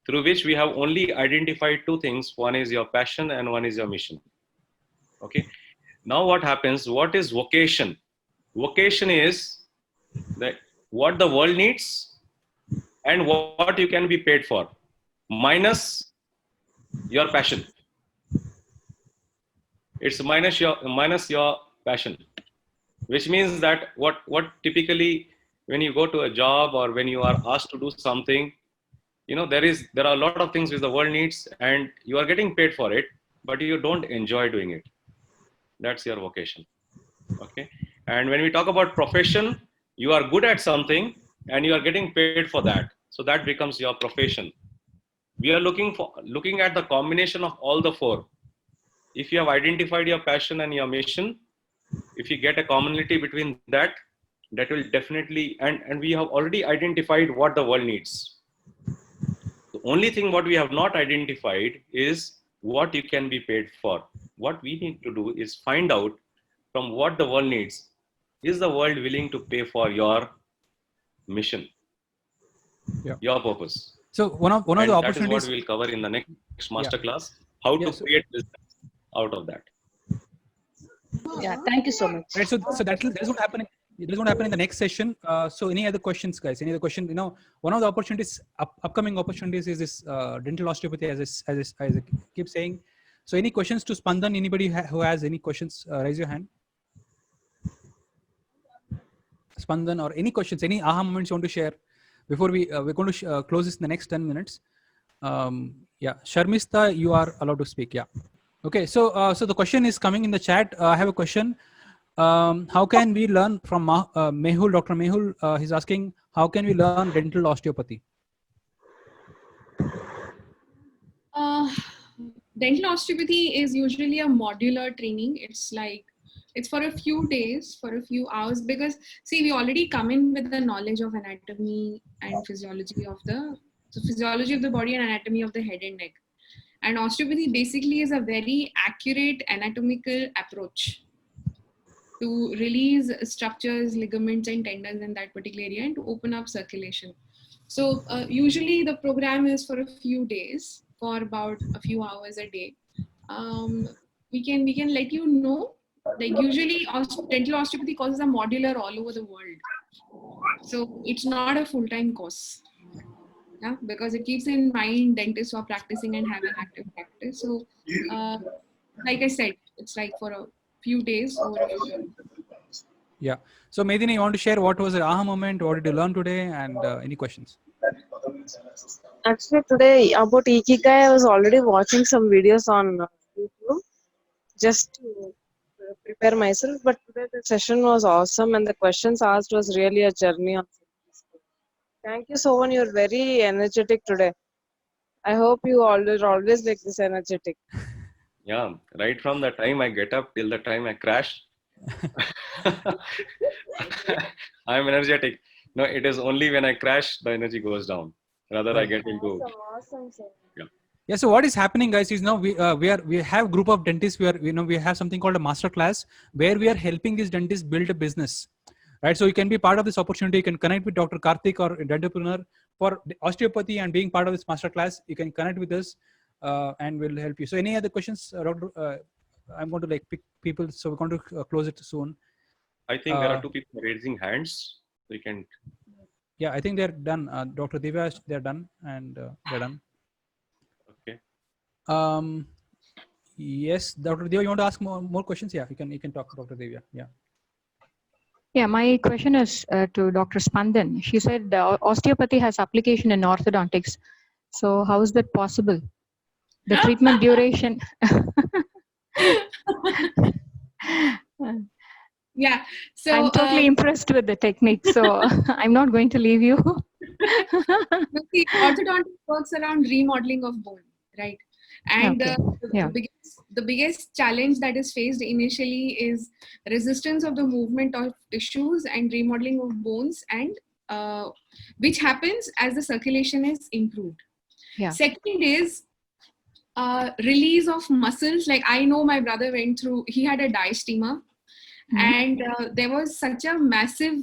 through which we have only identified two things. One is your passion and one is your mission. Okay. Now what happens? What is vocation? Vocation is that what the world needs and what you can be paid for, minus your passion. It's minus your passion, which means that what typically when you go to a job or when you are asked to do something, there are a lot of things which the world needs and you are getting paid for it, but you don't enjoy doing it. That's your vocation. Okay. And when we talk about profession, you are good at something and you are getting paid for that. So that becomes your profession. We are looking at the combination of all the four. If you have identified your passion and your mission, if you get a commonality between that will definitely, and we have already identified what the world needs. The only thing what we have not identified is what you can be paid for. What we need to do is find out from what the world needs. Is the world willing to pay for your mission, your purpose? So one of the opportunities. That is what we'll cover in the next masterclass. How to create business out of that. Yeah, thank you so much. Right, so that is going to happen. It is going to happen in the next session. So any other questions, guys? Any other question? One of the opportunities, upcoming opportunities, is this dental osteopathy, as I keep saying. So any questions to Spandan? Anybody who has any questions, raise your hand. Spandan, or any questions, any aha moments you want to share before we're going to close this in the next 10 minutes. Yeah, Sharmista, you are allowed to speak. Yeah. Okay. So so the question is coming in the chat. I have a question. How can we learn from Mehul? Dr. Mehul, he's asking, how can we learn dental osteopathy? Dental osteopathy is usually a modular training. It's for a few days, for a few hours, because see, we already come in with the knowledge of anatomy and physiology of the body and anatomy of the head and neck. And osteopathy basically is a very accurate anatomical approach to release structures, ligaments, and tendons in that particular area and to open up circulation. So usually the program is for a few days, for about a few hours a day. We can let you know. Like usually, dental osteopathy courses are modular all over the world. So it's not a full-time course. Yeah, because it keeps in mind dentists who are practicing and have an active practice. So, like I said, it's like for a few days over a few days. Yeah. So Medini, you want to share what was the aha moment? What did you learn today? And any questions? Actually, today about Ikigai, I was already watching some videos on YouTube just to prepare myself. But today the session was awesome and the questions asked was really a journey. Thank you so much. You're very energetic today. I hope you always like this energetic. Yeah, right from the time I get up till the time I crash, I'm energetic. No, it is only when I crash the energy goes down. Rather, I get into. Awesome, sir. Yeah. So what is happening, guys, is now we have group of dentists where we have something called a master class where we are helping these dentists build a business, right? So you can be part of this opportunity. You can connect with Dr. Karthik or Dentapreneur for osteopathy and being part of this master class. You can connect with us and we'll help you. So any other questions, Dr. I'm going to like pick people, so we're going to close it soon. I think there are two people raising hands. We can. Yeah, I think they're done. Dr. Divya, they're done, and they're done. Okay. Yes, Dr. Divya, you want to ask more questions? Yeah, you can talk, Dr. Divya. Yeah. Yeah, my question is to Dr. Spandan. She said osteopathy has application in orthodontics. So how is that possible? The treatment duration. Yeah, so I'm totally impressed with the technique, so I'm not going to leave you. see, orthodontics works around remodeling of bone, right? And Okay. the biggest challenge that is faced initially is resistance of the movement of tissues and remodeling of bones, and which happens as the circulation is improved. Yeah. Second is release of muscles. Like I know my brother went through, he had a diastema. And there was such a massive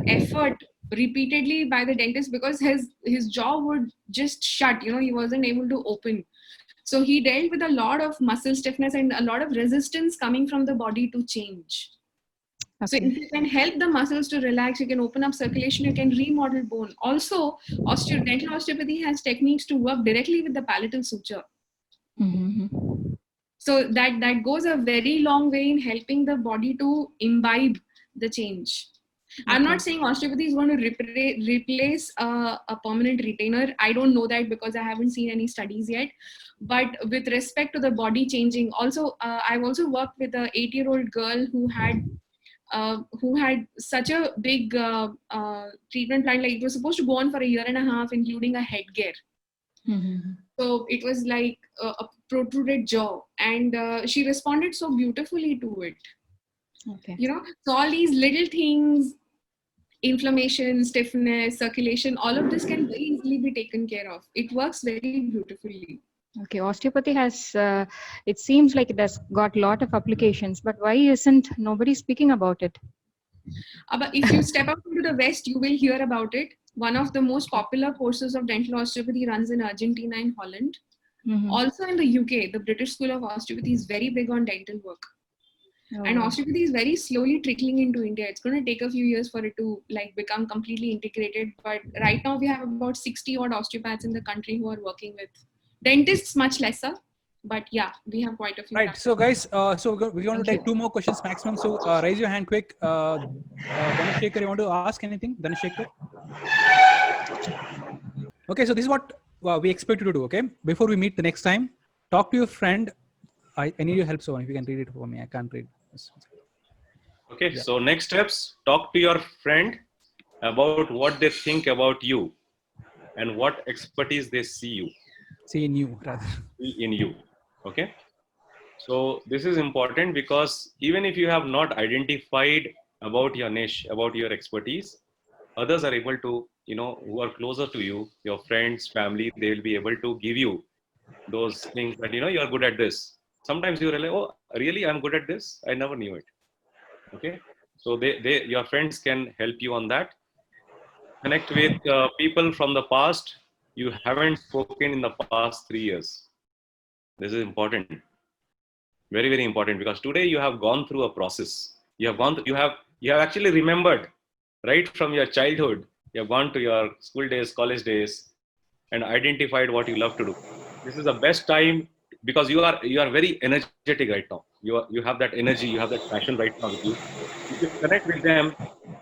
effort repeatedly by the dentist because his jaw would just shut, he wasn't able to open. So he dealt with a lot of muscle stiffness and a lot of resistance coming from the body to change. Okay. So if you can help the muscles to relax, you can open up circulation, you can remodel bone. Also, dental osteopathy has techniques to work directly with the palatal suture. Mm-hmm. So that goes a very long way in helping the body to imbibe the change. Okay. I'm not saying osteopathy is going to replace a permanent retainer. I don't know that because I haven't seen any studies yet. But with respect to the body changing, also I've also worked with an 8-year-old girl who had such a big treatment plan. Like it was supposed to go on for 1.5 years, including a headgear. Mm-hmm. So it was like a protruded jaw, and she responded so beautifully to it. Okay. So all these little things, inflammation, stiffness, circulation, all of this can very easily be taken care of. It works very beautifully. Okay, osteopathy has, it seems like it has got a lot of applications, but why isn't nobody speaking about it? But if you step out into the West, you will hear about it. One of the most popular courses of dental osteopathy runs in Argentina and Holland. Mm-hmm. Also in the UK, the British School of Osteopathy is very big on dental work. Oh. And osteopathy is very slowly trickling into India. It's going to take a few years for it to become completely integrated. But right now we have about 60 odd osteopaths in the country who are working with dentists, much lesser. But yeah, we have quite a few. Right. So guys, so we're going to take 2 more questions maximum. So raise your hand quick. Dhanashekhar, you want to ask anything? Dhanashekhar? Okay. So this is what we expect you to do. Okay, before we meet the next time, talk to your friend. I need your help, so if you can read it for me, I can't read. Okay, Yeah. so next steps, talk to your friend about what they think about you and what expertise they see in you rather. in you. Okay, so this is important because even if you have not identified about your niche, about your expertise, others are able to, who are closer to you, your friends, family, they will be able to give you those things that, you are good at this. Sometimes you realize, oh, really, I'm good at this. I never knew it. Okay, so your friends can help you on that. Connect with people from the past you haven't spoken in the past 3 years. This is important, very, very important, because today you have gone through a process. You have actually remembered right from your childhood. You have gone to your school days, college days, and identified what you love to do. This is the best time because you are very energetic right now. You have that energy, you have that passion right now with you. If you connect with them,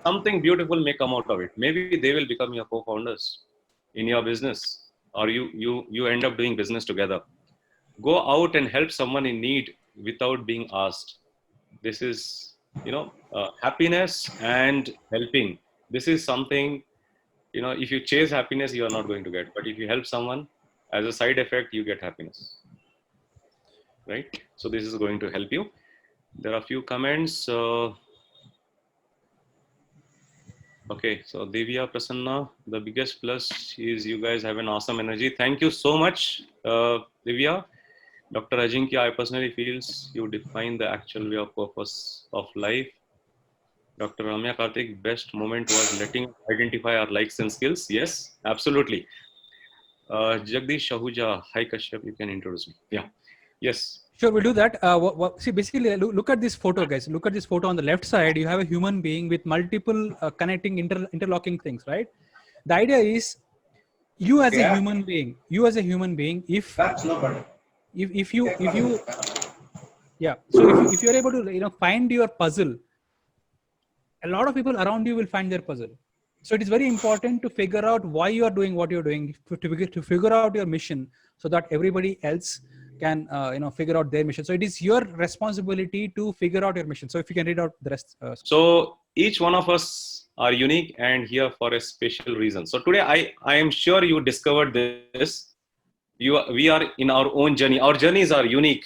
something beautiful may come out of it. Maybe they will become your co-founders in your business, or you end up doing business together. Go out and help someone in need without being asked. This is, happiness and helping. This is something, if you chase happiness, you are not going to get. But if you help someone, as a side effect, you get happiness. Right? So this is going to help you. There are a few comments. Okay, so Divya, Prasanna, the biggest plus is you guys have an awesome energy. Thank you so much, Divya. Dr. Ajinkya, I personally feels you define the actual way of purpose of life. Dr. Ramya Karthik, best moment was letting us identify our likes and skills. Yes, absolutely. Jagdish Shahuja, hi Kashyap, you can introduce me. Yeah, yes. Sure, we'll do that. See, basically, look at this photo, guys. Look at this photo on the left side. You have a human being with multiple connecting, interlocking things, right? The idea is, you as a human being, if you yeah, so if you're able to find your puzzle, a lot of people around you will find their puzzle. So it is very important to figure out why you are doing what you're doing, to figure out your mission, so that everybody else can figure out their mission. So it is your responsibility to figure out your mission. So if you can read out the rest. So each one of us are unique and here for a special reason. So today I am sure you discovered this. We are in our own journey. Our journeys are unique.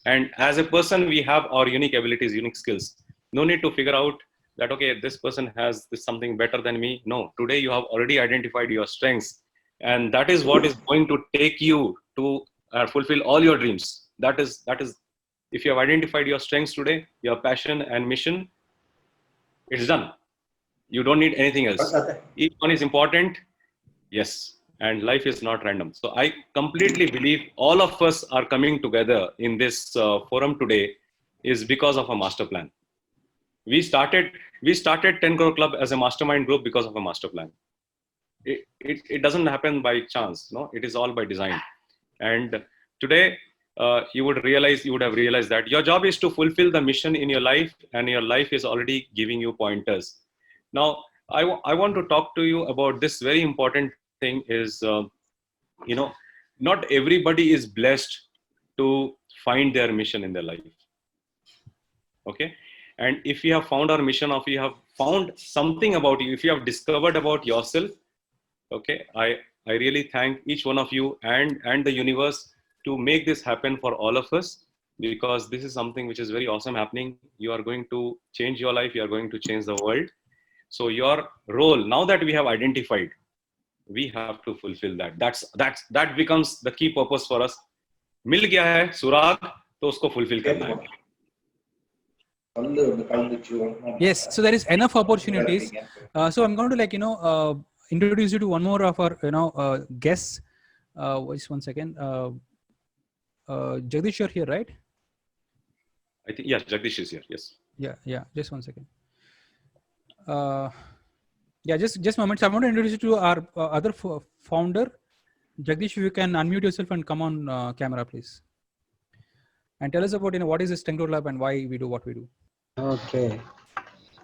And as a person, we have our unique abilities, unique skills. No need to figure out that, okay, this person has something better than me. No, today you have already identified your strengths. And that is what is going to take you to fulfill all your dreams. That is, if you have identified your strengths today, your passion and mission, it's done. You don't need anything else. Each one is important. Yes. And life is not random. So I completely believe all of us are coming together in this forum today is because of a master plan. We started 10 Crore Club as a mastermind group because of a master plan. It doesn't happen by chance. No, it is all by design. And today you would have realized that your job is to fulfill the mission in your life, and your life is already giving you pointers. Now, I want to talk to you about this very important thing is, not everybody is blessed to find their mission in their life. Okay. And if you have found our mission, or if you have found something about you, if you have discovered about yourself, okay, I really thank each one of you and the universe to make this happen for all of us, because this is something which is very awesome happening. You are going to change your life. You are going to change the world. So your role, now that we have identified, we have to fulfill that. That becomes the key purpose for us. मिल गया है सुराग, तो उसको fulfill करना है. Yes, so there is enough opportunities. So I'm going to introduce you to one more of our guests. Just one second. Jagdish, you're here, right? I think yes, Jagdish is here. Yes. Yeah. Just one second. Just a moment. So I want to introduce you to our other founder, Jagdish. If you can unmute yourself and come on camera, please, and tell us about what is this 10 Crore Lab and why we do what we do. Okay.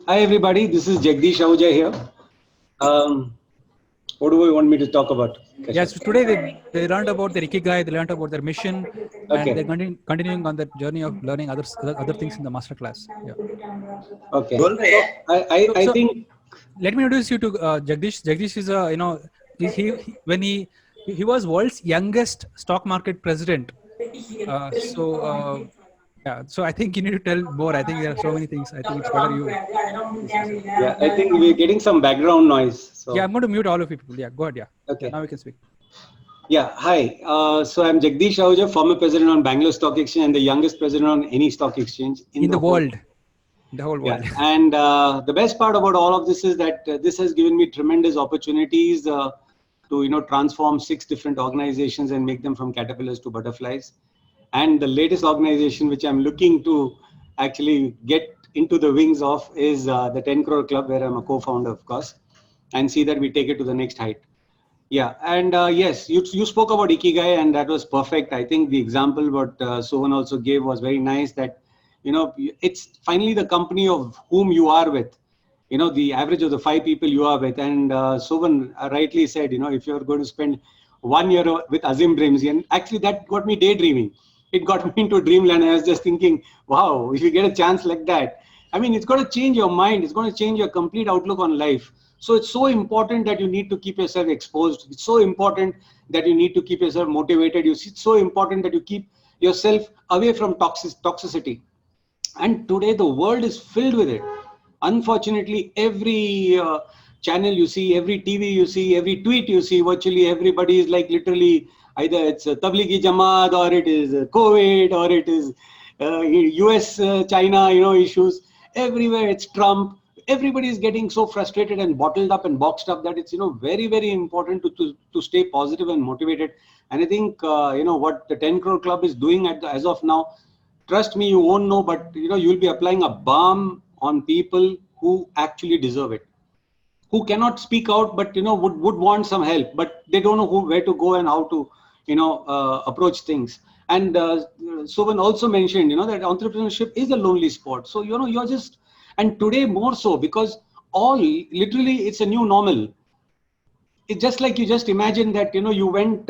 Hi everybody. This is Jagdish Ahuja here. What do you want me to talk about? Yes, today they learned about their ikigai, they learned about their mission, and they're continuing on that journey of learning other things in the masterclass. Yeah. Okay. So I think. Let me introduce you to Jagdish. Jagdish is when he was world's youngest stock market president. Yeah, so I think you need to tell more. I think there are so many things. I think it's better you. Yeah, I think we're getting some background noise. So. Yeah, I'm going to mute all of you people. Yeah, go ahead. Yeah. Okay. Yeah, now we can speak. Yeah, hi. So I'm Jagdish Ahuja, former president on Bangalore Stock Exchange and the youngest president on any stock exchange in the world. The whole world. Yeah. And the best part about all of this is that this has given me tremendous opportunities to transform 6 different organizations and make them from caterpillars to butterflies. And the latest organization which I'm looking to actually get into the wings of is the 10 Crore Club, where I'm a co-founder, of course, and see that we take it to the next height. Yeah, and yes, you spoke about Ikigai, and that was perfect. I think the example what Sohan also gave was very nice, that it's finally the company of whom you are with, the average of the 5 people you are with. And Sohan rightly said, if you're going to spend 1 year with Azim Dreamzy, and actually that got me daydreaming. It got me into dreamland. I was just thinking, wow, if you get a chance like that, I mean, it's going to change your mind. It's going to change your complete outlook on life. So it's so important that you need to keep yourself exposed. It's so important that you need to keep yourself motivated. It's so important that you keep yourself away from toxicity. And today the world is filled with it. Unfortunately, every channel you see, every TV you see, every tweet you see, virtually everybody is like literally either it's Tablighi Jamaat, or it is COVID, or it is US, China, issues. Everywhere it's Trump. Everybody is getting so frustrated and bottled up and boxed up that it's, very, very important to stay positive and motivated. And I think, what the 10 Crore Club is doing as of now, trust me, you won't know, but, you'll be applying a balm on people who actually deserve it, who cannot speak out, but, would want some help, but they don't know where to go and how to, approach things. And Sohan also mentioned, that entrepreneurship is a lonely sport. So, you're just, and today more so, because literally it's a new normal. It's just like, you just imagine that, you went,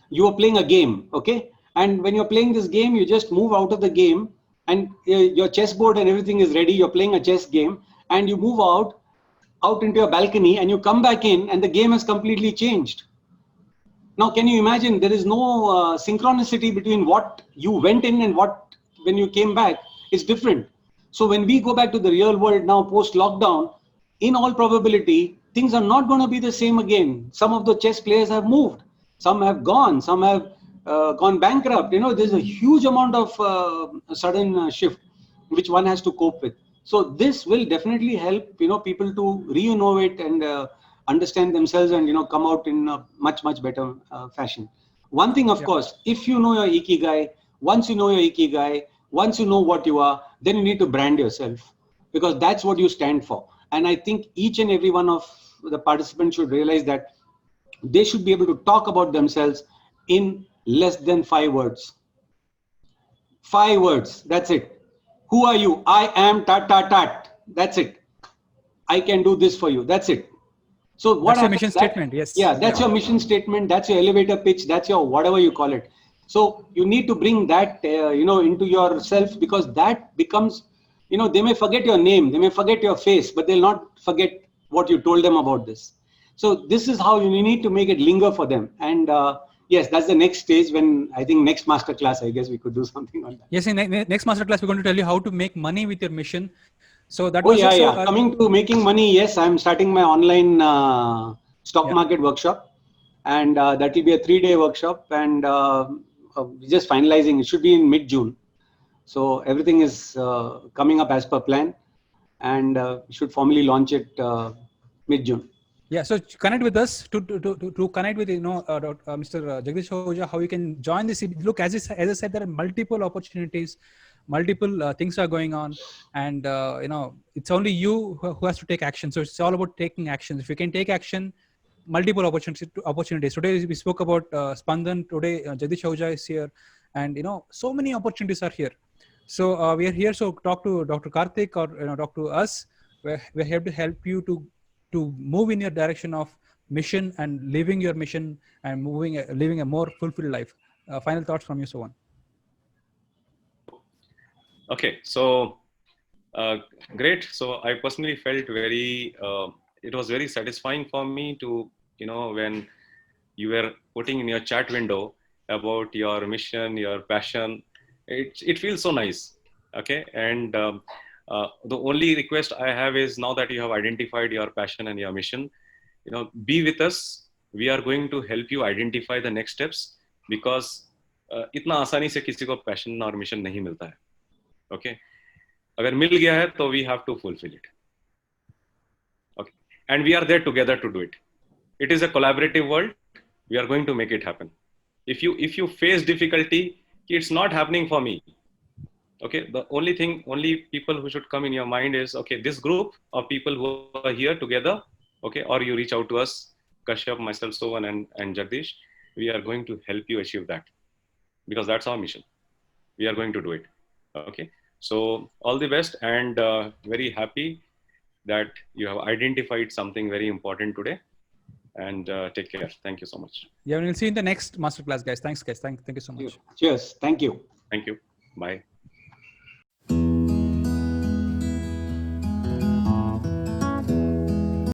you were playing a game, okay? And when you're playing this game, you just move out of the game and your chessboard and everything is ready. You're playing a chess game and you move out into your balcony and you come back in and the game has completely changed. Now, can you imagine, there is no synchronicity between what you went in and when you came back is different. So when we go back to the real world now, post-lockdown, in all probability, things are not going to be the same again. Some of the chess players have moved. Some have gone. Some have gone bankrupt. There's a huge amount of sudden shift, which one has to cope with. So this will definitely help, people to re-innovate and understand themselves and, come out in a much, much better fashion. One thing, of course, if you know your Ikigai, once you know your Ikigai, once you know what you are, then you need to brand yourself, because that's what you stand for. And I think each and every one of the participants should realize that they should be able to talk about themselves in less than 5 words. 5 words, that's it. Who are you? I am tat. That's it. I can do this for you. That's it. So what that's your mission statement? Yes. Yeah, that's your mission statement. That's your elevator pitch. That's your whatever you call it. So you need to bring that, into yourself, because that becomes, they may forget your name, they may forget your face, but they'll not forget what you told them about this. So this is how you need to make it linger for them. And yes, that's the next stage, when I think next masterclass, I guess we could do something on that. Yes, in next masterclass, we're going to tell you how to make money with your mission. So that was coming to making money. Yes, I'm starting my online stock market workshop, and that will be a 3-day workshop, and just finalizing. It should be in mid-June. So everything is coming up as per plan, and we should formally launch it mid-June. Yeah, so connect with us to connect with Mr. Jagdish Ahuja, how you can join this. Look, as I said, there are multiple opportunities, multiple things are going on, and it's only you who has to take action. So it's all about taking action. If you can take action, multiple opportunities. Today we spoke about Spandan. Today Jagdish Ahuja is here, and so many opportunities are here. So we are here. So talk to Dr. Karthik or talk to us. We're here to help you to to move in your direction of mission and living your mission and living a more fulfilled life. Final thoughts from you, Sohan. Okay, so great. So I personally felt it was very satisfying for me to, when you were putting in your chat window about your mission, your passion, it feels so nice. Okay, and the only request I have is, now that you have identified your passion and your mission, be with us. We are going to help you identify the next steps, because इतना आसानी से किसी को passion और mission नहीं मिलता है. Okay, अगर मिल गया है तो we have to fulfill it. Okay, and we are there together to do it. It is a collaborative world. We are going to make it happen. If you face difficulty, it's not happening for me. Okay, the only people who should come in your mind is, okay, this group of people who are here together, okay, or you reach out to us, Kashyap, myself, Sohan, and Jagdish. We are going to help you achieve that, because that's our mission. We are going to do it. Okay, so all the best, and very happy that you have identified something very important today. And take care. Thank you so much. Yeah, we'll see you in the next masterclass, guys. Thanks, guys. Thank you so much. Cheers. Thank you. Thank you. Bye.